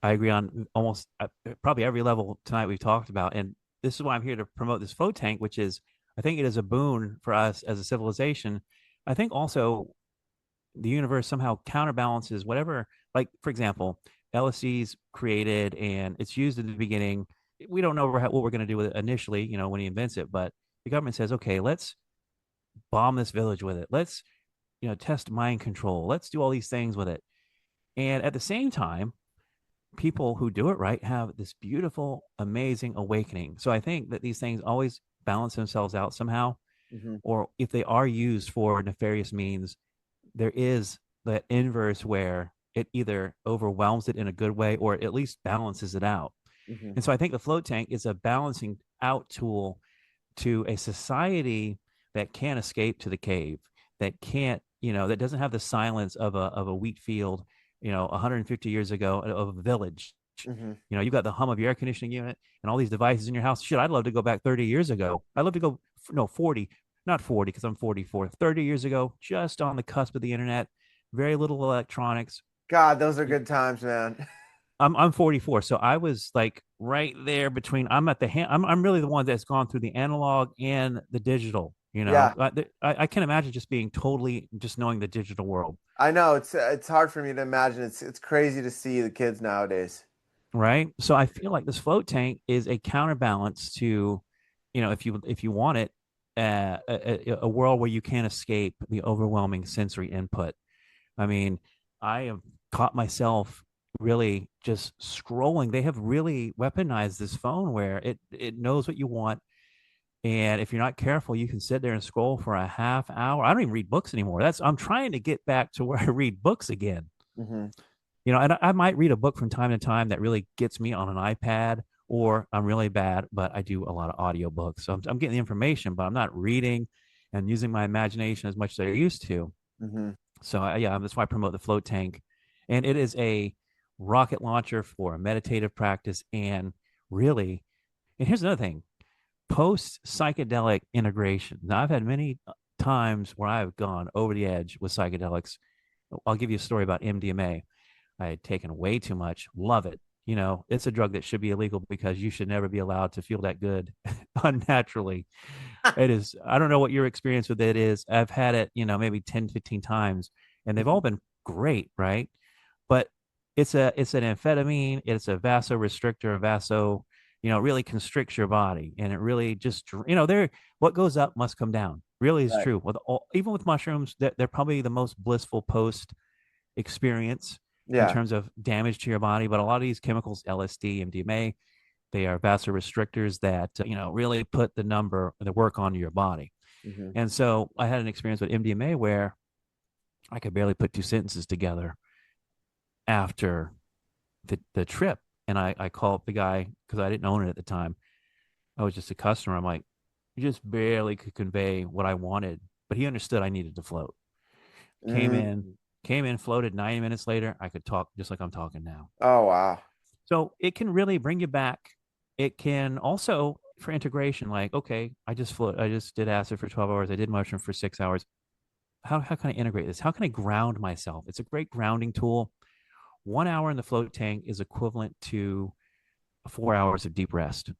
I agree on almost probably every level tonight we've talked about. And this is why I'm here to promote this float tank, which is, I think it is a boon for us as a civilization. I think also the universe somehow counterbalances whatever, like, for example, LSD's created and it's used in the beginning. We don't know what we're going to do with it initially, when he invents it, but the government says, okay, let's bomb this village with it. Let's, test mind control. Let's do all these things with it. And at the same time, people who do it right have this beautiful, amazing awakening. So I think that these things always balance themselves out somehow, hmm or if they are used for nefarious means, there is that inverse where it either overwhelms it in a good way or at least balances it out. hmm And so I think the float tank is a balancing out tool to a society that can't escape to the cave, that can't, that doesn't have the silence of a wheat field, 150 years ago, of a village. hmm You've got the hum of your air conditioning unit and all these devices in your house. Shit, I'd love to go back 30 years ago. I'd love to go, no, 40, not 40, because I'm 44, 30 years ago, just on the cusp of the internet, very little electronics. God, those are good times, man. I'm 44, so I was like right there between. I'm at the hand. I'm really the one that's gone through the analog and the digital. Yeah, I can't imagine just being totally just knowing the digital world, I know it's hard for me to imagine. It's crazy to see the kids nowadays. right? So I feel like this float tank is a counterbalance to, if you want it, a world where you can't escape the overwhelming sensory input. I mean, I have caught myself really just scrolling. They have really weaponized this phone where it knows what you want. And if you're not careful, you can sit there and scroll for a half hour. I don't even read books anymore. I'm trying to get back to where I read books again. hmm And I might read a book from time to time that really gets me on an iPad, or I'm really bad, but I do a lot of audiobooks. So I'm getting the information, but I'm not reading and using my imagination as much as I used to. hmm So yeah, that's why I promote the float tank, and it is a rocket launcher for meditative practice. And really, and here's another thing: post psychedelic integration. Now, I've had many times where I've gone over the edge with psychedelics. I'll give you a story about MDMA. I had taken way too much. Love it. It's a drug that should be illegal because you should never be allowed to feel that good unnaturally. It is. I don't know what your experience with it is. I've had it, maybe 10, 15 times, and they've all been great, right? But it's an amphetamine, it's a vasorestrictor, a vaso, it really constricts your body, and it really just, there, what goes up must come down. Really is Right. true. With all, even with mushrooms, they're probably the most blissful post experience in Yeah. terms of damage to your body. But a lot of these chemicals, LSD, MDMA, they are vasorestrictors that really put the work onto your body. hmm And so I had an experience with MDMA where I could barely put two sentences together after the trip. And I called the guy because I didn't own it at the time. I was just a customer. I'm like, you just barely could convey what I wanted, but he understood I needed to float. Came in, mm came in, floated. 90 minutes later, I could talk just like I'm talking now. Oh, wow. So it can really bring you back. It can also for integration, like, okay, I just did acid for 12 hours. I did mushroom for 6 hours. How can I integrate this? How can I ground myself? It's a great grounding tool. 1 hour in the float tank is equivalent to 4 hours of deep rest.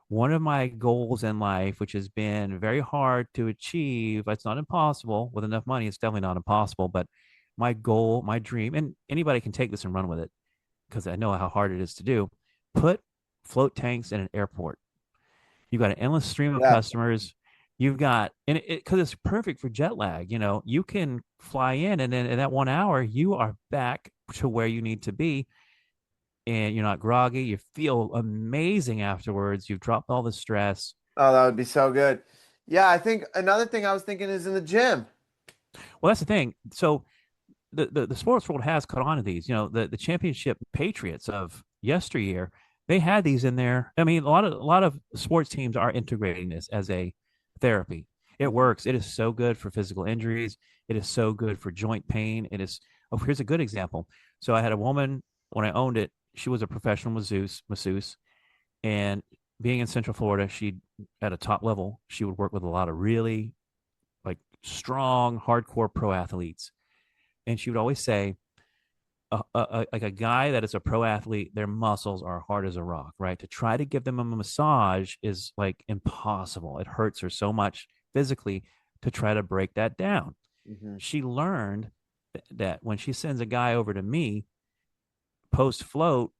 One of my goals in life, which has been very hard to achieve, it's not impossible with enough money, it's definitely not impossible, but my goal, my dream, and anybody can take this and run with it because I know how hard it is to do. Put float tanks in an airport. You've got an endless stream of Yeah. customers. You've got, and it, because it's perfect for jet lag, you can fly in and then in that 1 hour, you are back to where you need to be and you're not groggy. You feel amazing afterwards. You've dropped all the stress. Oh, that would be so good. Yeah, I think another thing I was thinking is in the gym. Well, that's the thing. So the sports world has caught on to these. The championship patriots of yesteryear, they had these in there. I mean, a lot of sports teams are integrating this as a therapy. It Mhm. works. It is so good for physical injuries. It is so good for joint pain. It is. Oh, here's a good example. So I had a woman when I owned it. She was a professional masseuse, and being in Central Florida, she at a top level, she would work with a lot of really like strong, hardcore pro athletes, and she would always say, like a guy that is a pro athlete, their muscles are hard as a rock, right? To try to give them a massage is like impossible. It hurts her so much physically to try to break that down. Mhm. She learned that when she sends a guy over to me post float,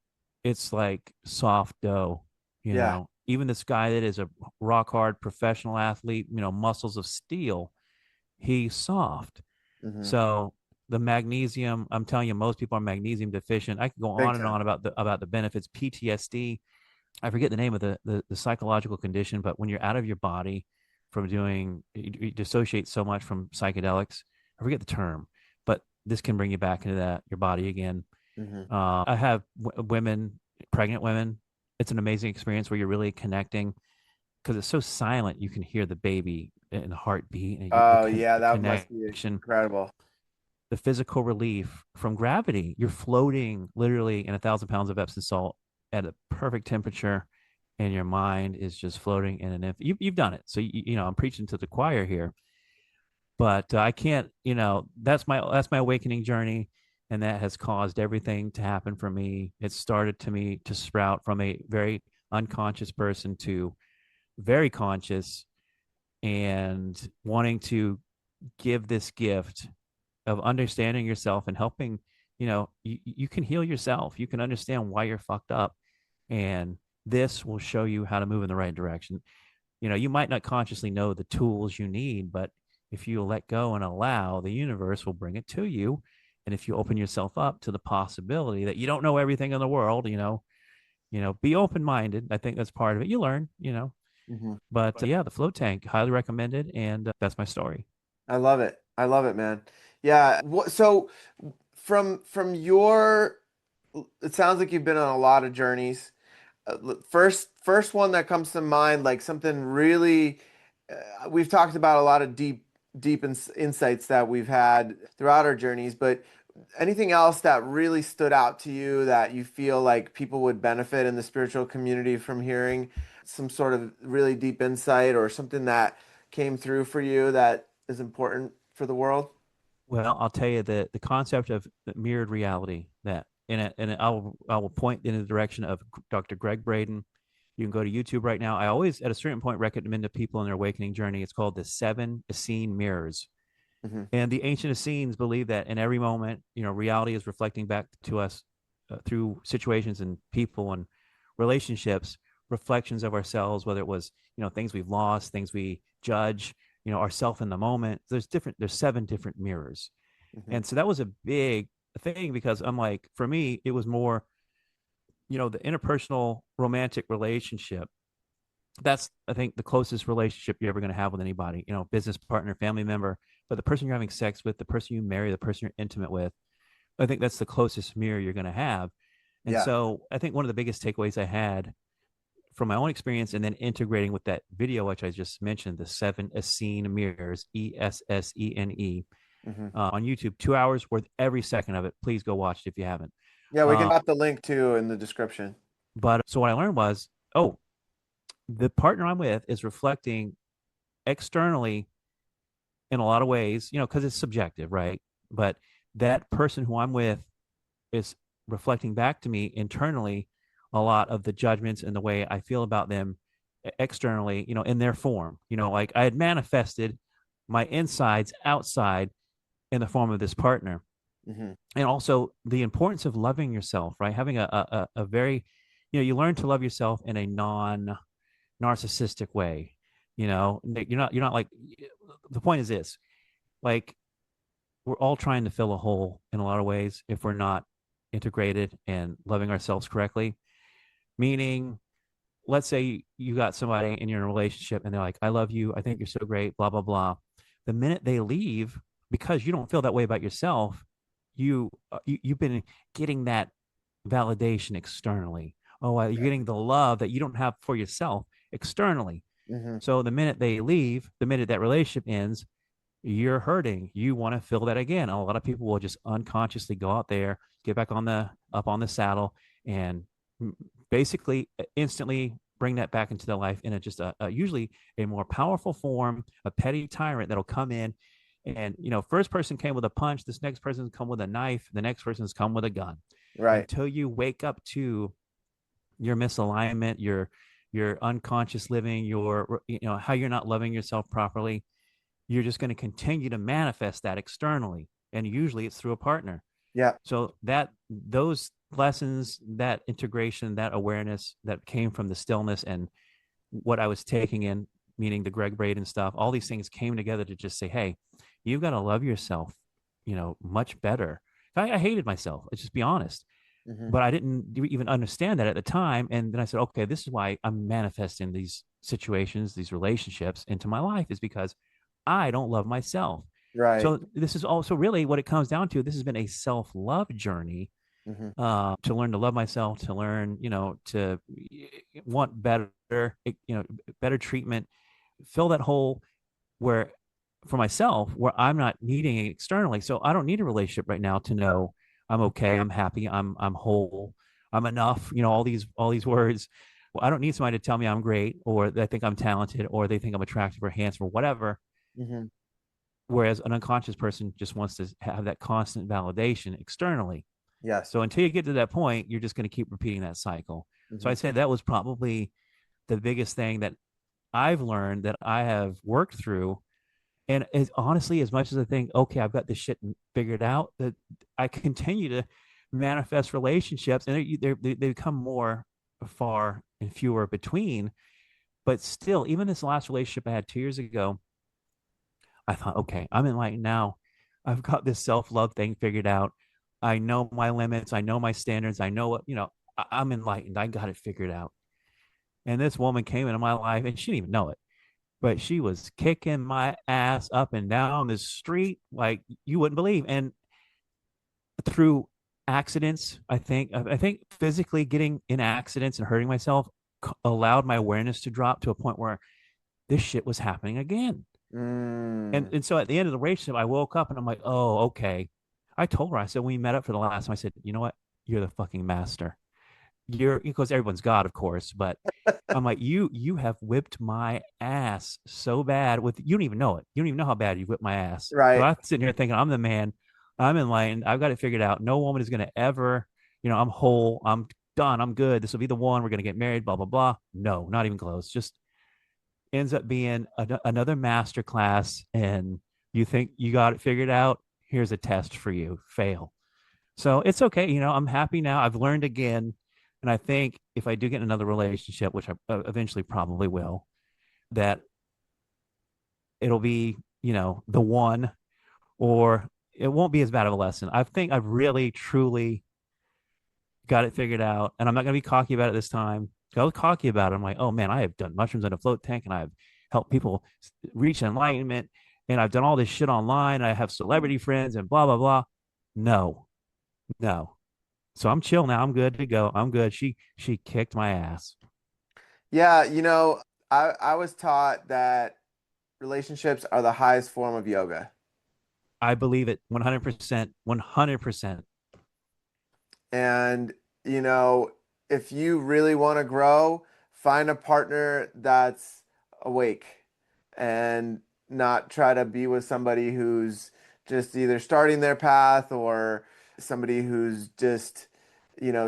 it's like soft dough, Yeah. Even this guy that is a rock hard professional athlete, muscles of steel, he's soft. Mhm. So the magnesium, I'm telling you, most people are magnesium deficient. I could go Big on and time. on about the benefits. PTSD, I forget the name of the psychological condition, but when you're out of your body from doing, you dissociate so much from psychedelics. I forget the term, but this can bring you back into that your body again. Mhm. I have women, pregnant women. It's an amazing experience where you're really connecting because it's so silent. You can hear the baby and the heartbeat and Oh yeah, the that must be connection, incredible. the physical relief from gravity. You're floating literally in 1,000 pounds of Epsom salt at a perfect temperature, and your mind is just floating in an you've done it. So I'm preaching to the choir here, but I can't. That's my awakening journey, and that has caused everything to happen for me. It started to me to sprout from a very unconscious person to very conscious and wanting to give this gift of understanding yourself and helping, you can heal yourself. You can understand why you're fucked up. And this will show you how to move in the right direction. You might not consciously know the tools you need, but if you let go and allow, the universe will bring it to you. And if you open yourself up to the possibility that you don't know everything in the world, be open minded. I think that's part of it. You learn, Mhm. but yeah, the float tank, highly recommended. And that's my story. I love it. I love it, man. Yeah. So from your, it sounds like you've been on a lot of journeys. First one that comes to mind, like something really, we've talked about a lot of deep insights that we've had throughout our journeys, but anything else that really stood out to you that you feel like people would benefit in the spiritual community from hearing some sort of really deep insight or something that came through for you that is important for the world? Well, I'll tell you the concept of mirrored reality that I will point in the direction of Dr. Greg Braden. You can go to YouTube right now. I always at a certain point recommend to people in their awakening journey. It's called the seven Essene mirrors. Hmm. And the ancient Essenes believe that in every moment, reality is reflecting back to us through situations and people and relationships, reflections of ourselves, whether it was, things we've lost, things we judge, ourself in the moment. There's seven different mirrors. Hmm. And so that was a big thing because I'm like, for me, it was more, the interpersonal romantic relationship. That's, I think, the closest relationship you're ever going to have with anybody, business partner, family member, but the person you're having sex with, the person you marry, the person you're intimate with, I think that's the closest mirror you're going to have. And Yeah. so I think one of the biggest takeaways I had from my own experience and then integrating with that video, which I just mentioned, the seven Essene mirrors, Essene, Hmm. on YouTube, 2 hours worth every second of it. Please go watch it if you haven't. Yeah, we can drop the link too in the description. But so what I learned was, oh, the partner I'm with is reflecting externally in a lot of ways, because it's subjective, right? But that person who I'm with is reflecting back to me internally a lot of the judgments and the way I feel about them externally, in their form. Like I had manifested my insides outside in the form of this partner. Hmm. And also the importance of loving yourself, right? Having a very, you learn to love yourself in a non narcissistic way. You're not like, the point is this, like, we're all trying to fill a hole in a lot of ways if we're not integrated and loving ourselves correctly. Meaning, let's say you got somebody and you're in a relationship and they're like, I love you, I think you're so great, blah blah blah. The minute they leave, because you don't feel that way about yourself, you've been getting that validation externally. Oh, you're getting the love that you don't have for yourself externally. Hmm. So the minute they leave, the minute that relationship ends, you're hurting. You want to feel that again. A lot of people will just unconsciously go out there, get back on the up on the saddle, and basically instantly bring that back into their life in just a usually a more powerful form, a petty tyrant that'll come in. And first person came with a punch, this next person's come with a knife, the next person's come with a gun. Right. Until you wake up to your misalignment, your unconscious living, your how you're not loving yourself properly, you're just going to continue to manifest that externally, and usually it's through a partner. Yeah. So that those lessons, that integration, that awareness that came from the stillness and what I was taking in, meaning the Greg Braden stuff, all these things came together to just say, hey, you've got to love yourself, much better. I hated myself. Let's just be honest. Hmm. But I didn't even understand that at the time. And then I said, okay, this is why I'm manifesting these situations, these relationships into my life, is because I don't love myself. Right. So this is also really what it comes down to. This has been a self-love journey, Hmm. to learn to love myself, to learn, to want better, better treatment, fill that hole where for myself, where I'm not needing it externally. So I don't need a relationship right now to know I'm okay, I'm happy, I'm whole, I'm enough. All these words. Well, I don't need somebody to tell me I'm great, or they think I'm talented, or they think I'm attractive or handsome or whatever. Hmm. Whereas an unconscious person just wants to have that constant validation externally. Yes. So until you get to that point, you're just going to keep repeating that cycle. So Hmm. I'd say that was probably the biggest thing that I've learned, that I have worked through. And honestly, as much as I think, okay, I've got this shit figured out, that I continue to manifest relationships, and they become more far and fewer between. But still, even this last relationship I had 2 years ago, I thought, okay, I'm enlightened now. I've got this self love thing figured out. I know my limits. I know my standards. I know what, I'm enlightened. I got it figured out. And this woman came into my life and she didn't even know it, but she was kicking my ass up and down the street like you wouldn't believe. And through accidents, I think physically getting in accidents and hurting myself allowed my awareness to drop to a point where this shit was happening again. And Mm. and so at the end of the relationship, I woke up and I'm like, oh, okay. I told her, I said, when we met up for the last time, I said, you know what? You're the fucking master. You're, because everyone's God, of course, but I'm like, you have whipped my ass so bad with, you don't even know it. You don't even know how bad you whipped my ass. So Right. I'm sitting here thinking, I'm the man. I'm enlightened. I've got it figured out. No woman is going to ever, I'm whole. I'm done. I'm good. This will be the one. We're going to get married, blah, blah, blah. No, not even close. Just ends up being another master class, and you think you got it figured out. Here's a test for you. Fail. So it's okay. I'm happy now. I've learned again. And I think if I do get in another relationship, which I eventually probably will, that it'll be, the one, or it won't be as bad of a lesson. I think I've really, truly got it figured out. And I'm not going to be cocky about it this time. I was cocky about it. I'm like, oh man, I have done mushrooms in a float tank and I've helped people reach enlightenment, and I've done all this shit online. I have celebrity friends and blah, blah, blah. No, no. So I'm chill now. I'm good to go. I'm good. She kicked my ass. Yeah, I was taught that relationships are the highest form of yoga. I believe it 100%. 100%. And, you know, if you really want to grow, find a partner that's awake and not try to be with somebody who's just either starting their path or somebody who's just,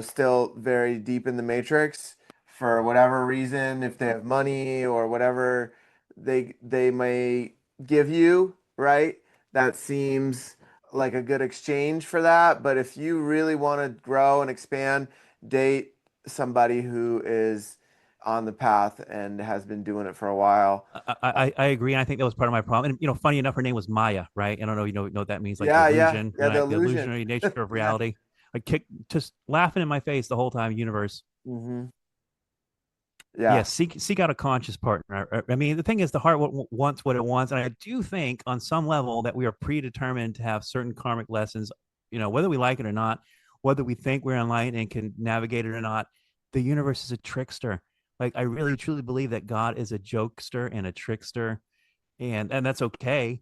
still very deep in the matrix for whatever reason, if they have money or whatever they may give you, right? That seems like a good exchange for that. But if you really want to grow and expand, date somebody who is on the path and has been doing it for a while. I agree, and I think that was part of my problem. And funny enough, her name was Maya, right? I don't know, know what that means, like the Yeah, yeah, illusion, yeah. The the illusion. illusionary nature of Yeah. reality. I kicked just laughing in my face the whole time. Universe, Hmm. yeah, Yeah. seek out a conscious partner. I mean, the thing is, the heart wants what it wants, and I do think on some level that we are predetermined to have certain karmic lessons. Whether we like it or not, whether we think we're enlightened and can navigate it or not, the universe is a trickster. Like I really truly believe that God is a jokester and a trickster, and that's okay.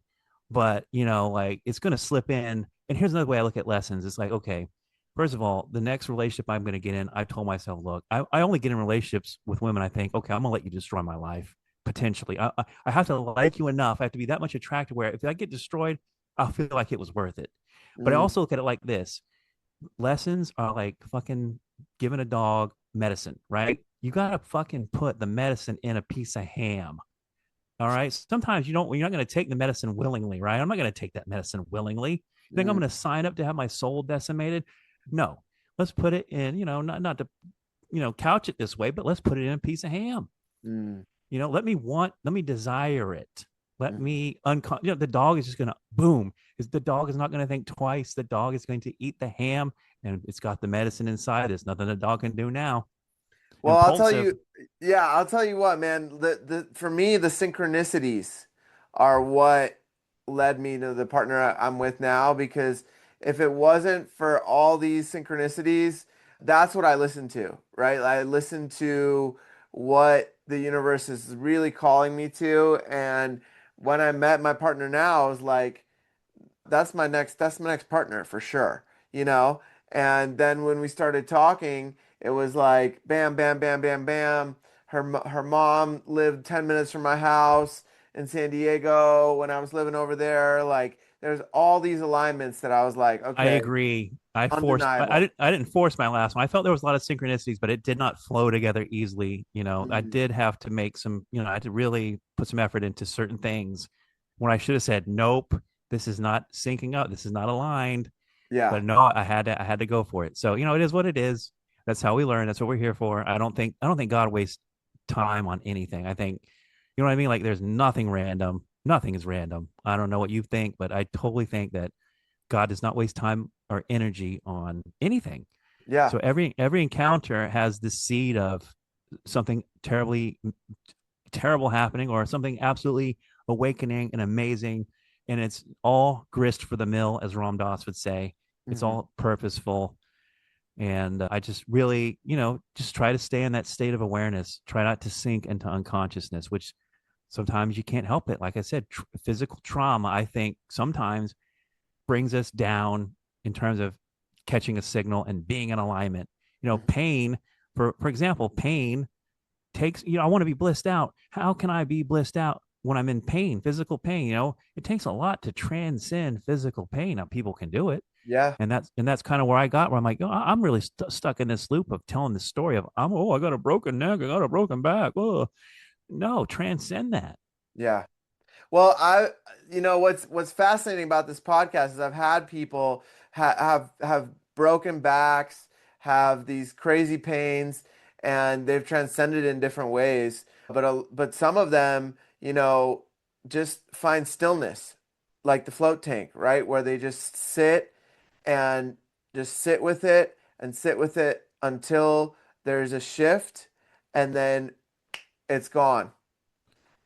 But like it's going to slip in. And here's another way I look at lessons. It's like, okay, first of all, the next relationship I'm going to get in, I told myself, look, I only get in relationships with women. I think, okay, I'm going to let you destroy my life potentially. I have to like you enough. I have to be that much attracted where if I get destroyed, I'll feel like it was worth it. But I Mm, also look at it like this: lessons are like fucking giving a dog medicine, right? You got to fucking put the medicine in a piece of ham. All right. Sometimes you're not going to take the medicine willingly, right? I'm not going to take that medicine willingly. You think I'm mm, going to sign up to have my soul decimated? No. Let's put it in, not to, couch it this way, but let's put it in a piece of ham. mm, Let me desire it. Let mm. me the dog is just going to boom. The dog is not going to think twice. The dog is going to eat the ham and it's got the medicine inside. There's nothing the dog can do now. Well, I'll tell Impulsive. you, yeah, I'll tell you what, man. The for me, the synchronicities are what led me to the partner I'm with now. Because if it wasn't for all these synchronicities, that's what I listen to, right? I listen to what the universe is really calling me to. And when I met my partner now, I was like, that's my next partner for sure, you know? And then when we started talking, it was like bam, bam, bam, bam, bam. Her mom lived 10 minutes from my house in San Diego when I was living over there. Like there's all these alignments that I was like, I okay, agree. undeniable. I didn't force my last one. I felt there was a lot of synchronicities, but it did not flow together easily. I Mm, did have to make some, I had to really put some effort into certain things when I should have said, nope, this is not syncing up. This is not aligned. yeah, But no, I had to go for it. So, it is what it is. That's how we learn. That's what we're here for. I don't think God wastes time on anything. I think, what I mean? Like there's nothing random. Nothing is random. I don't know what you think, but I totally think that God does not waste time or energy on anything. yeah. So every encounter has the seed of something terrible happening or something absolutely awakening and amazing. And it's all grist for the mill, as Ram Dass would say. It's Hmm. all purposeful. And I just really, just try to stay in that state of awareness. Try not to sink into unconsciousness, which sometimes you can't help it. Like I said, physical trauma, I think sometimes brings us down in terms of catching a signal and being in alignment. Pain, for example, pain takes, I want to be blissed out. How can I be blissed out when I'm in pain, physical pain? It takes a lot to transcend physical pain. Now people can do it. Yeah, And that's kind of where I got where I'm like, oh, I'm really stuck in this loop of telling this story of I got a broken neck, I got a broken back. Oh, no, transcend that. yeah. Well, what's fascinating about this podcast is I've had people have broken backs, have these crazy pains, and they've transcended in different ways. But some of them, just find stillness, like the float tank, right? Where they just sit and just sit with it and sit with it until there's a shift, and then it's gone.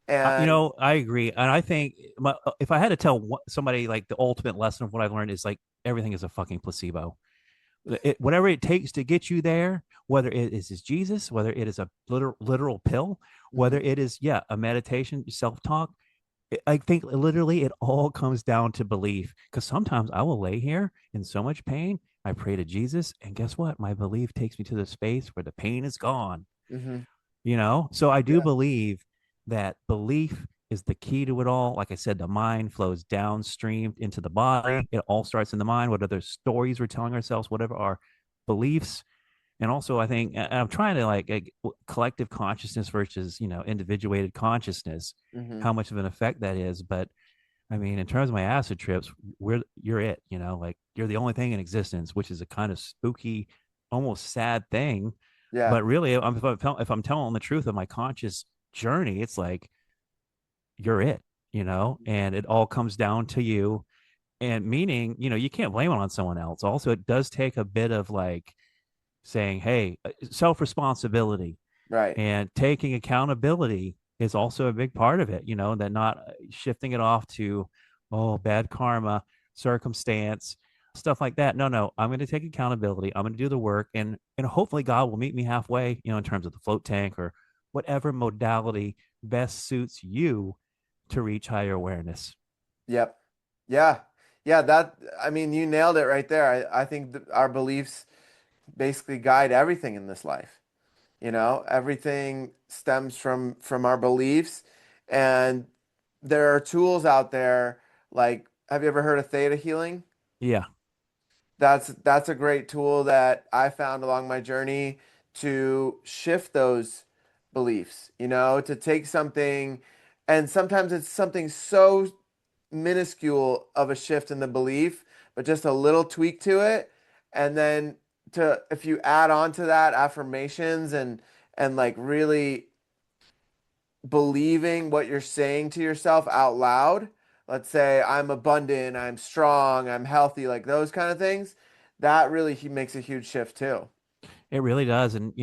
And I agree, and I think if I had to tell somebody like the ultimate lesson of what I've learned is like everything is a fucking placebo. Whatever it takes to get you there, whether it is Jesus, whether it is a literal pill, whether Mhm. it is a meditation, self talk. I think literally it all comes down to belief. Because sometimes I will lay here in so much pain, I pray to Jesus, and guess what? My belief takes me to the space where the pain is gone. Hmm. So I do Yeah. believe that belief is the key to it all. Like I said, the mind flows downstream into the body. It all starts in the mind, whatever stories we're telling ourselves, whatever our beliefs. And also, I think, and I'm trying to like collective consciousness versus, individuated consciousness, Hmm. how much of an effect that is. But I mean, in terms of my acid trips, you're it, like you're the only thing in existence, which is a kind of spooky, almost sad thing. Yeah. But really, if I'm telling the truth of my conscious journey, it's like you're it, and it all comes down to you. And meaning, you can't blame it on someone else. Also, it does take a bit of like saying, hey, self responsibility Right. and taking accountability is also a big part of it, that not shifting it off to, oh, bad karma, circumstance, stuff like that. No, I'm going to take accountability. I'm going to do the work, and hopefully God will meet me halfway, in terms of the float tank or whatever modality best suits you to reach higher awareness. Yep. Yeah. Yeah. I mean, you nailed it right there. I think that our beliefs basically guide everything in this life. Everything stems from our beliefs, and there are tools out there like, have you ever heard of theta healing? Yeah. That's a great tool that I found along my journey to shift those beliefs, to take something, and sometimes it's something so minuscule of a shift in the belief, but just a little tweak to it. And then if you add on to that affirmations and like really believing what you're saying to yourself out loud, let's say I'm abundant, I'm strong, I'm healthy, like those kind of things, that really makes a huge shift too. It really does. And,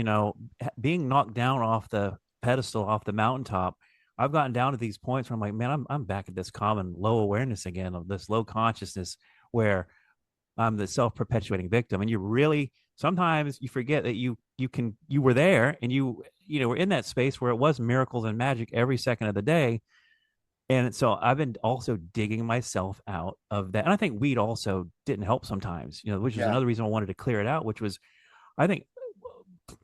being knocked down off the pedestal, off the mountaintop, I've gotten down to these points where I'm like, man, I'm back at this common low awareness again, of this low consciousness where I'm the self perpetuating victim. And you really, sometimes you forget that you were there, and were in that space where it was miracles and magic every second of the day. And so I've been also digging myself out of that. And I think weed also didn't help sometimes, which is Yeah. another reason I wanted to clear it out, which was, I think,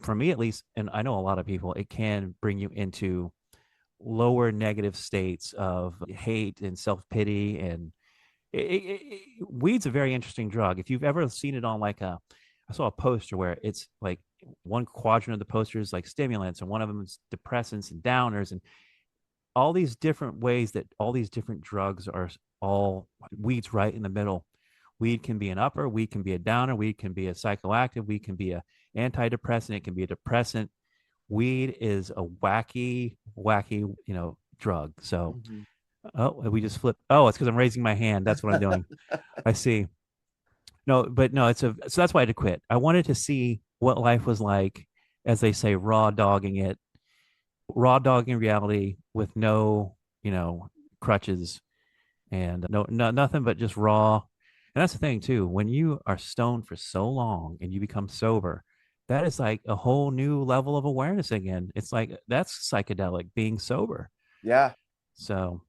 for me at least, and I know a lot of people, it can bring you into lower negative states of hate and self pity. And weed's a very interesting drug. If you've ever seen it on I saw a poster where it's like one quadrant of the poster is like stimulants, and one of them is depressants and downers, and all these different ways that all these different drugs are all weeds right in the middle. Weed can be an upper, weed can be a downer, weed can be a psychoactive, weed can be a antidepressant, it can be a depressant. Weed is a wacky, drug. So, Mhm. oh, we just flipped. Oh, it's because I'm raising my hand. That's what I'm doing. I see. No, but no, so that's why I had to quit. I wanted to see what life was like, as they say, raw dogging it, raw dogging reality with no, crutches, and no nothing but just raw. And that's the thing too. When you are stoned for so long and you become sober, that is like a whole new level of awareness again. It's like that's psychedelic being sober. Yeah. So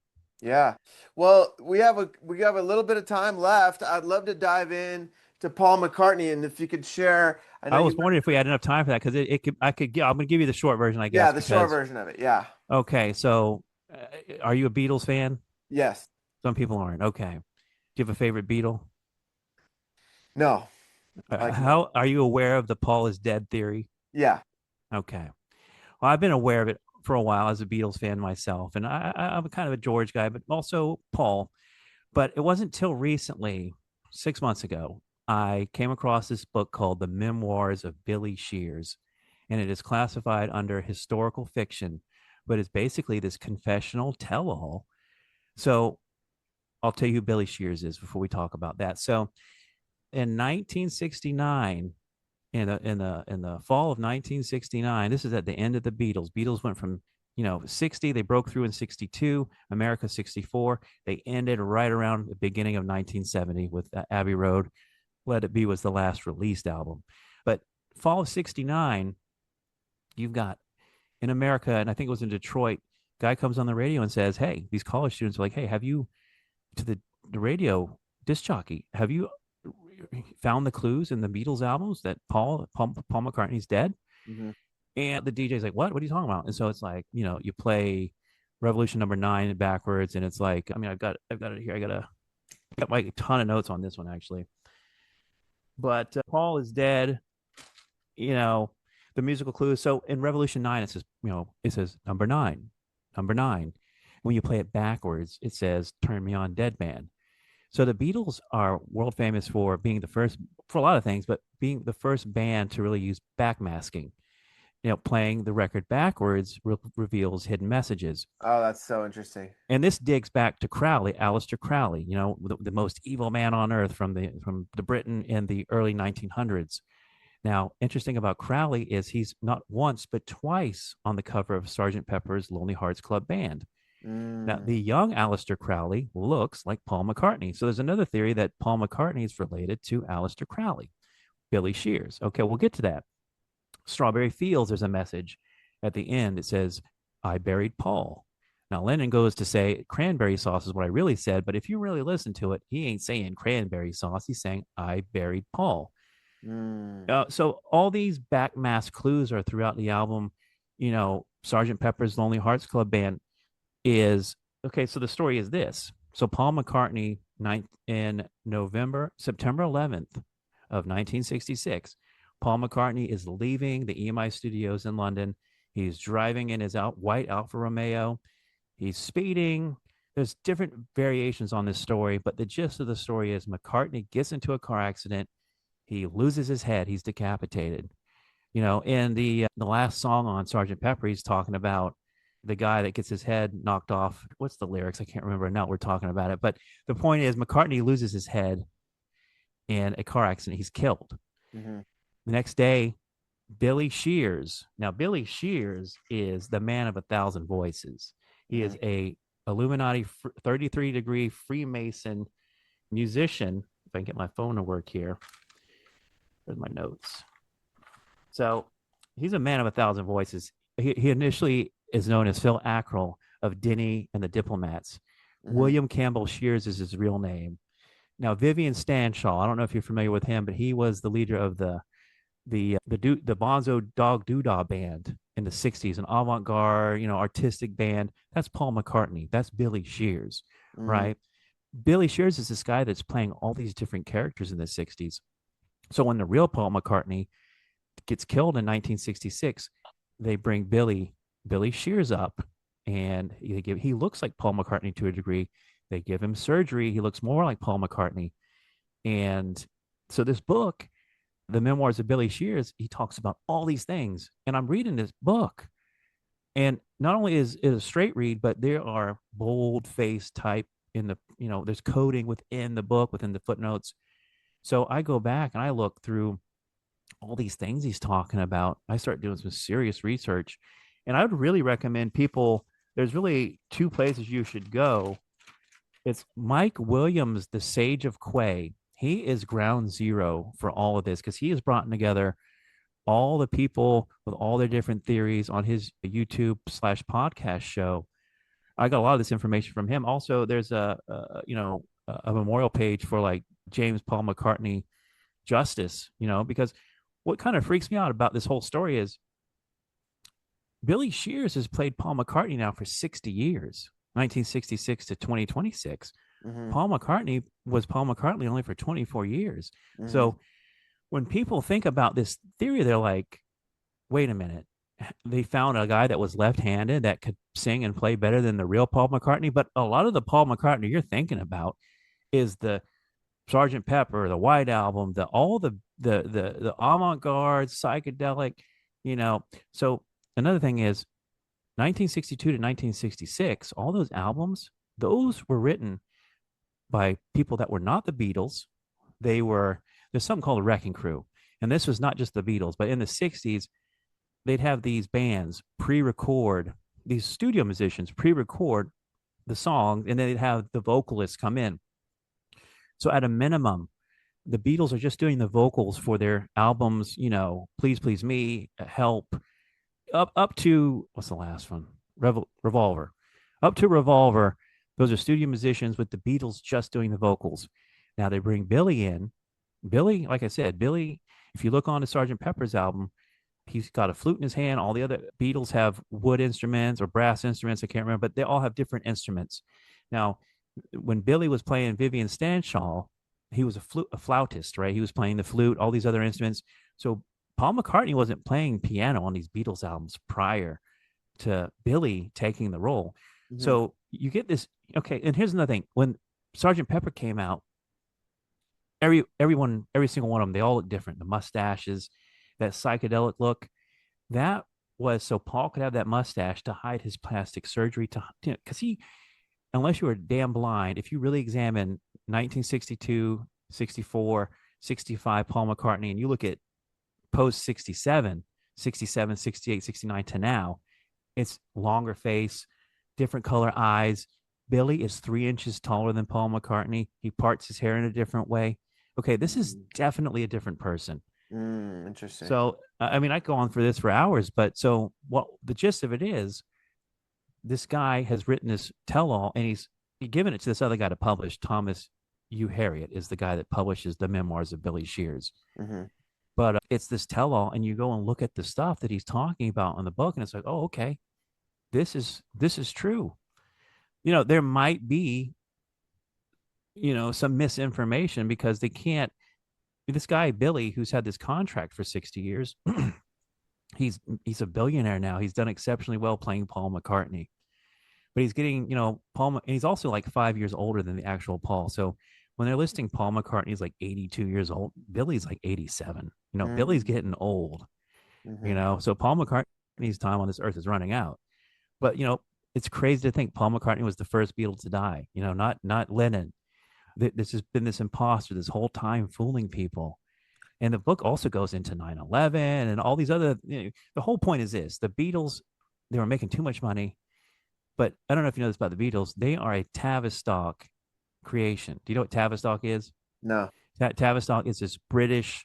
Yeah. Well, we have a little bit of time left. I'd love to dive in to Paul McCartney, and if you could share, I know I you was wondering if we mentioned, had enough time for that, because I'm going to give you the short version, I yeah, guess, the short because version of it. Yeah. okay, so are you a Beatles fan? Yes. Some people aren't. Okay, do you have a favorite Beatle? No. Like no. How are you aware of the Paul is dead theory? Yeah. Okay. Well, I've been aware of it for a while as a Beatles fan myself, and I'm kind of a George guy, but also Paul. But it wasn't till recently, 6 months ago, I came across this book called The Memoirs of Billy Shears, and it is classified under historical fiction, but it's basically this confessional tell-all. So I'll tell you who Billy Shears is before we talk about that. So in 1969, in the fall of 1969, this is at the end of the Beatles went from 60, they broke through in 62, America 64, they ended right around the beginning of 1970 with Abbey Road. Let It Be was the last released album. But fall of 69, you've got in America, and I think it was in Detroit, guy comes on the radio and says, hey, these college students are like, hey, have you, to the radio disc jockey, have you found the clues in the Beatles albums that Paul McCartney's dead. Mm-hmm. And the DJ's like, what are you talking about? And so it's like, you play Revolution number 9 backwards, and it's like, I mean, I've got it here. I got like a ton of notes on this one actually. But Paul is dead. You know, the musical clues. So in Revolution 9, it says number 9, number 9. When you play it backwards, it says "Turn Me On, Dead Man." So the Beatles are world famous for being the first, for a lot of things, but being the first band to really use backmasking. Playing the record backwards reveals hidden messages. Oh, that's so interesting. And this digs back to Crowley, Aleister Crowley, the most evil man on earth from the Britain in the early 1900s. Now, interesting about Crowley is he's not once but twice on the cover of Sgt. Pepper's Lonely Hearts Club Band. Now, Mm. the young Aleister Crowley looks like Paul McCartney. So there's another theory that Paul McCartney is related to Aleister Crowley, Billy Shears. Okay, we'll get to that. Strawberry Fields, there's a message at the end. It says, "I buried Paul." Now, Lennon goes to say cranberry sauce is what I really said, but if you really listen to it, he ain't saying cranberry sauce. He's saying, "I buried Paul." Mm. So all these backmask clues are throughout the album. Sgt. Pepper's Lonely Hearts Club Band is okay. So the story is this. So Paul McCartney, in September 11th of 1966, Paul McCartney is leaving the EMI studios in London. He's driving in his white Alfa Romeo. He's speeding. There's different variations on this story, but the gist of the story is McCartney gets into a car accident. He loses his head. He's decapitated. In the last song on Sgt. Pepper, he's talking about the guy that gets his head knocked off. What's the lyrics? I can't remember now. We're talking about it. But the point is, McCartney loses his head in a car accident. He's killed. Mm-hmm. The next day, Billy Shears. Now, Billy Shears is the man of 1,000 voices. He Mm-hmm. is a Illuminati 33-degree Freemason musician. If I can get my phone to work here. There's my notes. So he's a man of 1,000 voices. He initially is known as Phil Ackrell of Denny and the Diplomats. Mm-hmm. William Campbell Shears is his real name. Now, Vivian Stanshall, I don't know if you're familiar with him, but he was the leader of the Bonzo Dog Doodah band in the 60s, an avant-garde, artistic band. That's Paul McCartney. That's Billy Shears, Mm-hmm. right? Billy Shears is this guy that's playing all these different characters in the 60s. So when the real Paul McCartney gets killed in 1966, they bring Billy Shears up, and he looks like Paul McCartney to a degree. They give him surgery. He looks more like Paul McCartney. And so this book, The Memoirs of Billy Shears, he talks about all these things. And I'm reading this book, and not only is it a straight read, but there are bold-faced type in the, there's coding within the book, within the footnotes. So I go back and I look through all these things he's talking about. I start doing some serious research, and I would really recommend people. There's really two places you should go. It's Mike Williams, the Sage of Quay. He is ground zero for all of this because he has brought together all the people with all their different theories on his YouTube/podcast show. I got a lot of this information from him. Also, there's a memorial page for like James Paul McCartney justice, because what kind of freaks me out about this whole story is Billy Shears has played Paul McCartney now for 60 years, 1966 to 2026. Mm-hmm. Paul McCartney was Paul McCartney only for 24 years. Mm-hmm. So when people think about this theory, they're like, wait a minute. They found a guy that was left-handed that could sing and play better than the real Paul McCartney. But a lot of the Paul McCartney you're thinking about is the Sgt. Pepper, the White Album, all the avant-garde, psychedelic, So another thing is 1962 to 1966, all those albums, those were written by people that were not the Beatles. There's something called a Wrecking Crew. And this was not just the Beatles, but in the 60s, they'd have these bands pre-record, these studio musicians pre-record the song, and then they'd have the vocalists come in. So at a minimum, the Beatles are just doing the vocals for their albums, Please Please Me, Help, up to, what's the last one? Revolver. Up to Revolver, those are studio musicians with the Beatles just doing the vocals. Now they bring Billy in. Billy, like I said, Billy, if you look on the Sergeant Pepper's album, he's got a flute in his hand. All the other Beatles have wood instruments or brass instruments. I can't remember, but they all have different instruments. Now, when Billy was playing Vivian Stanshall, he was a flautist, right? He was playing the flute, all these other instruments. So Paul McCartney wasn't playing piano on these Beatles albums prior to Billy taking the role. Hmm. So you get this. Okay, and here's another thing: when Sergeant Pepper came out, every single one of them, they all look different. The mustaches, that psychedelic look, that was so Paul could have that mustache to hide his plastic surgery because he, unless you were damn blind, if you really examine 1962, 64, 65 Paul McCartney, and you look at post 67, 67, 68, 69 to now, it's longer face, different color eyes. Billy is 3 inches taller than Paul McCartney. He parts his hair in a different way. Okay, this is definitely a different person. Interesting. So, I mean, I go on for this for hours, but so what the gist of it is, this guy has written this tell all and he's given it to this other guy to publish. Thomas U. Harriot is the guy that publishes the memoirs of Billy Shears. Hmm. But it's this tell all, and you go and look at the stuff that he's talking about in the book, and it's like, oh, okay, this is true. There might be, some misinformation because they can't. This guy Billy, who's had this contract for 60 years, he's a billionaire now. He's done exceptionally well playing Paul McCartney, but he's getting, Paul, and he's also like 5 years older than the actual Paul. So when they're listing Paul McCartney's like 82 years old, Billy's like 87. Billy's Hmm. getting old. Hmm. So Paul McCartney's time on this earth is running out. But it's crazy to think Paul McCartney was the first Beatle to die. Not Lennon. This has been this imposter this whole time fooling people. And the book also goes into 9/11 and all these other. The whole point is this: the Beatles, they were making too much money. But I don't know if you know this about the Beatles. They are a Tavistock creation. Do you know what Tavistock is? No. Tavistock is this British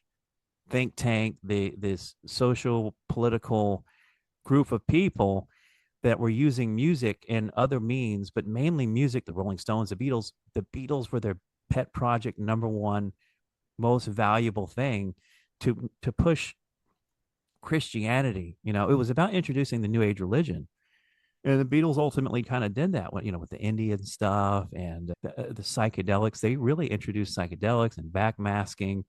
think tank, this social political group of people that were using music and other means, but mainly music. The Rolling Stones, the Beatles. The Beatles were their pet project, number one most valuable thing to push Christianity. It was about introducing the New Age religion. And the Beatles ultimately kind of did that, with the Indian stuff and the psychedelics. They really introduced psychedelics and backmasking,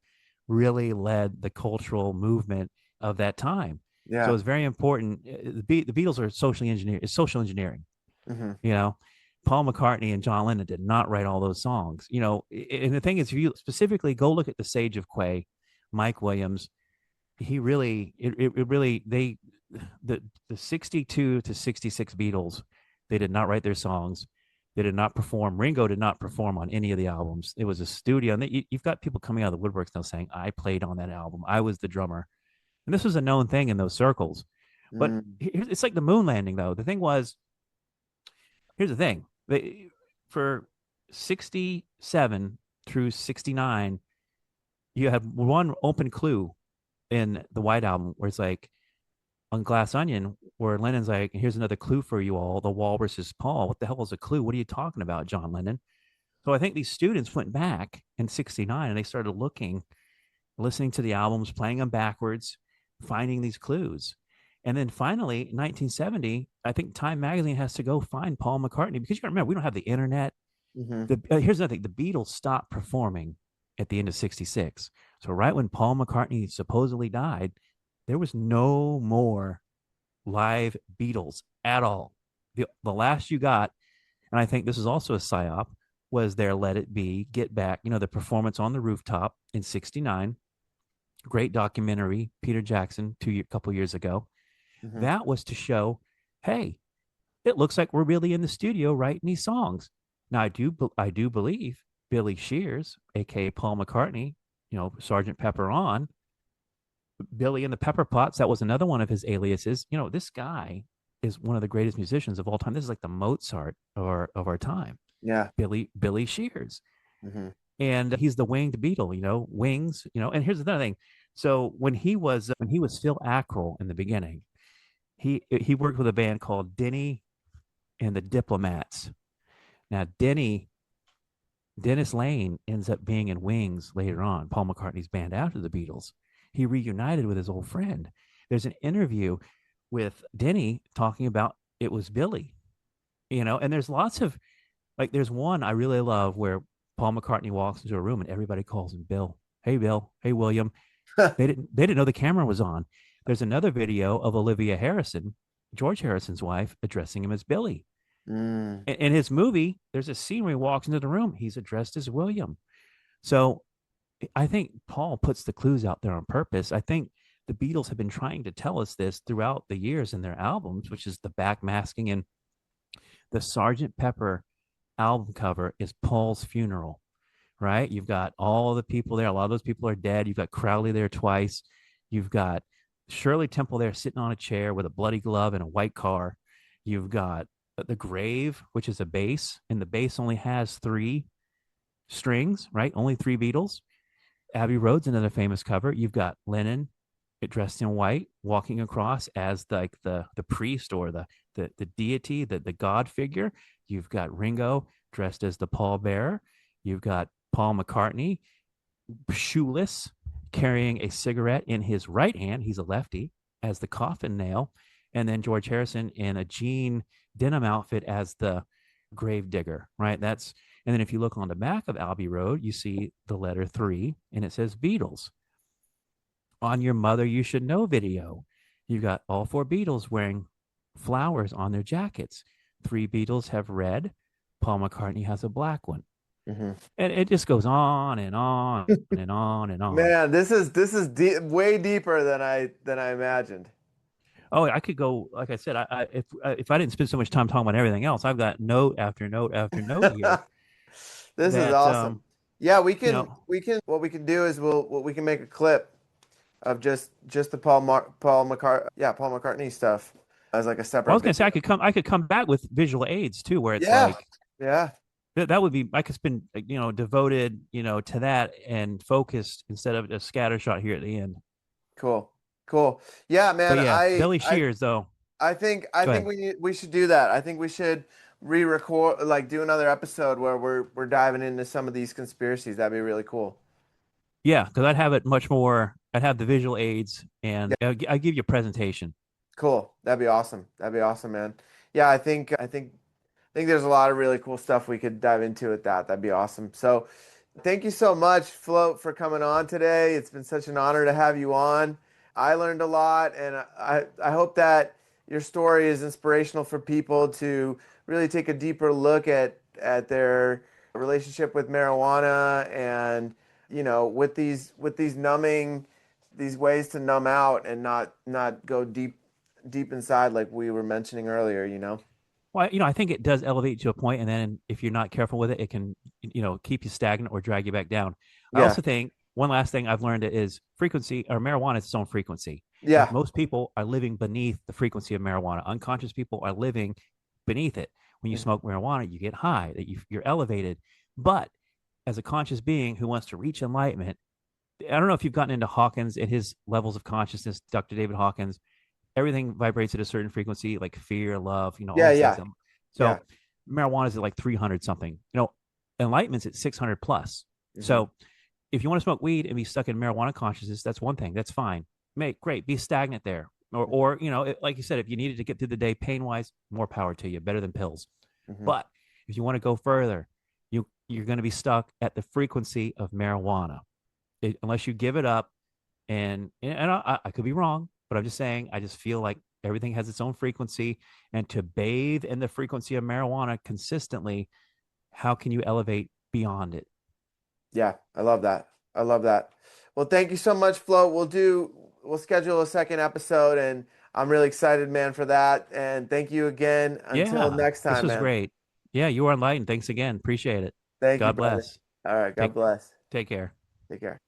really led the cultural movement of that time. So Yeah. it's very important. The Beatles are socially engineered. It's social engineering. Hmm. You know, Paul McCartney and John Lennon did not write all those songs. And the thing is, if you specifically go look at the Sage of Quay, Mike Williams, he really, it really, the 62 to 66 Beatles, they did not write their songs. They did not perform. Ringo did not perform on any of the albums. It was a studio. And you've got people coming out of the woodworks now saying, I played on that album. I was the drummer. And this was a known thing in those circles. But Mm. it's like the moon landing, though. The thing was, here's the thing. For 67 through 69, you had one open clue in the White Album where it's like, on Glass Onion, where Lennon's like, here's another clue for you all, the Walrus is Paul. What the hell is a clue? What are you talking about, John Lennon? So I think these students went back in 69 and they started looking, listening to the albums, playing them backwards, finding these clues. And then finally, 1970, I think Time Magazine has to go find Paul McCartney because you got to remember, we don't have the internet. Hmm. Here's another thing: the Beatles stopped performing at the end of '66. So right when Paul McCartney supposedly died, there was no more live Beatles at all. The last you got, and I think this is also a psyop, was their Let It Be, Get Back, the performance on the rooftop in '69. Great documentary, Peter Jackson, couple years ago. Hmm. That was to show, hey, it looks like we're really in the studio writing these songs. Now I do believe Billy Shears, aka Paul McCartney, Sergeant Pepper on Billy and the Pepper Pots. That was another one of his aliases. This guy is one of the greatest musicians of all time. This is like the Mozart of our time. Yeah. Billy Shears, Hmm. and he's the winged Beatle. Wings. And here's another thing. So when he was Phil Ackrell in the beginning, he worked with a band called Denny and the Diplomats. Now Dennis Lane ends up being in Wings later on, Paul McCartney's band after the Beatles. He reunited with his old friend. There's an interview with Denny talking about it was Billy, and there's lots of, like, there's one I really love where Paul McCartney walks into a room and everybody calls him Bill. Hey, Bill. Hey, William. They didn't know the camera was on. There's another video of Olivia Harrison, George Harrison's wife, addressing him as Billy. Mm. In his movie, there's a scene where he walks into the room. He's addressed as William. So I think Paul puts the clues out there on purpose. I think the Beatles have been trying to tell us this throughout the years in their albums, which is the backmasking. And the Sergeant Pepper album cover is Paul's funeral, right? You've got all the people there. A lot of those people are dead. You've got Crowley there twice. You've got Shirley Temple there sitting on a chair with a bloody glove in a white car. You've got the grave, which is a bass, and the bass only has 3 strings, right? Only 3 Beatles. Abbey Road's another famous cover. You've got Lennon dressed in white, walking across as the priest or the deity, the god figure. You've got Ringo dressed as the pallbearer. You've got Paul McCartney shoeless, carrying a cigarette in his right hand. He's a lefty, as the coffin nail. And then George Harrison in a jean denim outfit as the grave digger, right? And then if you look on the back of Abbey Road, you see the letter 3 and it says Beatles. On Your Mother You Should Know video, you got all 4 Beatles wearing flowers on their jackets. 3 Beatles have red. Paul McCartney has a black one. Mm-hmm. And it just goes on and on and on and on. Man, this is way deeper than I imagined. Oh, I could go. Like I said, if I didn't spend so much time talking about everything else, I've got note after note after note here. This is That awesome. Yeah, you know, what we can do is we can make a clip of just the Paul McCartney stuff as like a well, I separate was gonna say video. I could come back with visual aids too, where it's Yeah. like Yeah. that would be, I could spend devoted to that and focused instead of a scattershot here at the end. Cool. Cool. Yeah, But man. yeah, I Billy I Shears though. I Go think ahead. we should do that. I think we should re-record, like do another episode where we're diving into some of these conspiracies. That'd be really cool. Yeah, because I'd have it much more. I'd have the visual aids, and Yeah. I give you a presentation. Cool. That'd be awesome. That'd be awesome, man. Yeah, I think there's a lot of really cool stuff we could dive into with that. That'd be awesome. So, thank you so much, Float, for coming on today. It's been such an honor to have you on. I learned a lot, and I hope that your story is inspirational for people to really take a deeper look at their relationship with marijuana and with these numbing these ways to numb out and not go deep inside like we were mentioning earlier. Well, I think it does elevate to a point, and then if you're not careful with it, it can, keep you stagnant or drag you back down. I Yeah. also think one last thing I've learned is frequency, or marijuana is its own frequency. Like, Yeah. most people are living beneath the frequency of marijuana. Unconscious people are living beneath it. When you Mhm. smoke marijuana, you get high, that you're elevated. But as a conscious being who wants to reach enlightenment, I don't know if you've gotten into Hawkins and his levels of consciousness, Dr. David Hawkins. Everything vibrates at a certain frequency, like fear, love, all Yeah, these things. yeah, So yeah. marijuana is at like 300 something. Enlightenment's at 600 plus. Hmm. So if you want to smoke weed and be stuck in marijuana consciousness, that's one thing. That's fine. Great. Be stagnant there. Or like you said, if you needed to get through the day pain wise, more power to you. Better than pills. Hmm. But if you want to go further, you're going to be stuck at the frequency of marijuana, unless you give it up. And I could be wrong, but I'm just saying, I just feel like everything has its own frequency, and to bathe in the frequency of marijuana consistently, how can you elevate beyond it? Yeah, I love that. I love that. Well, thank you so much, Flo. We'll schedule a second episode, and I'm really excited, man, for that. And thank you again. Until Yeah, next this time, was man. great. Yeah, you are enlightened. Thanks again. Appreciate it. Thank you, God brother. bless. All right, God Take bless. take care. Take care.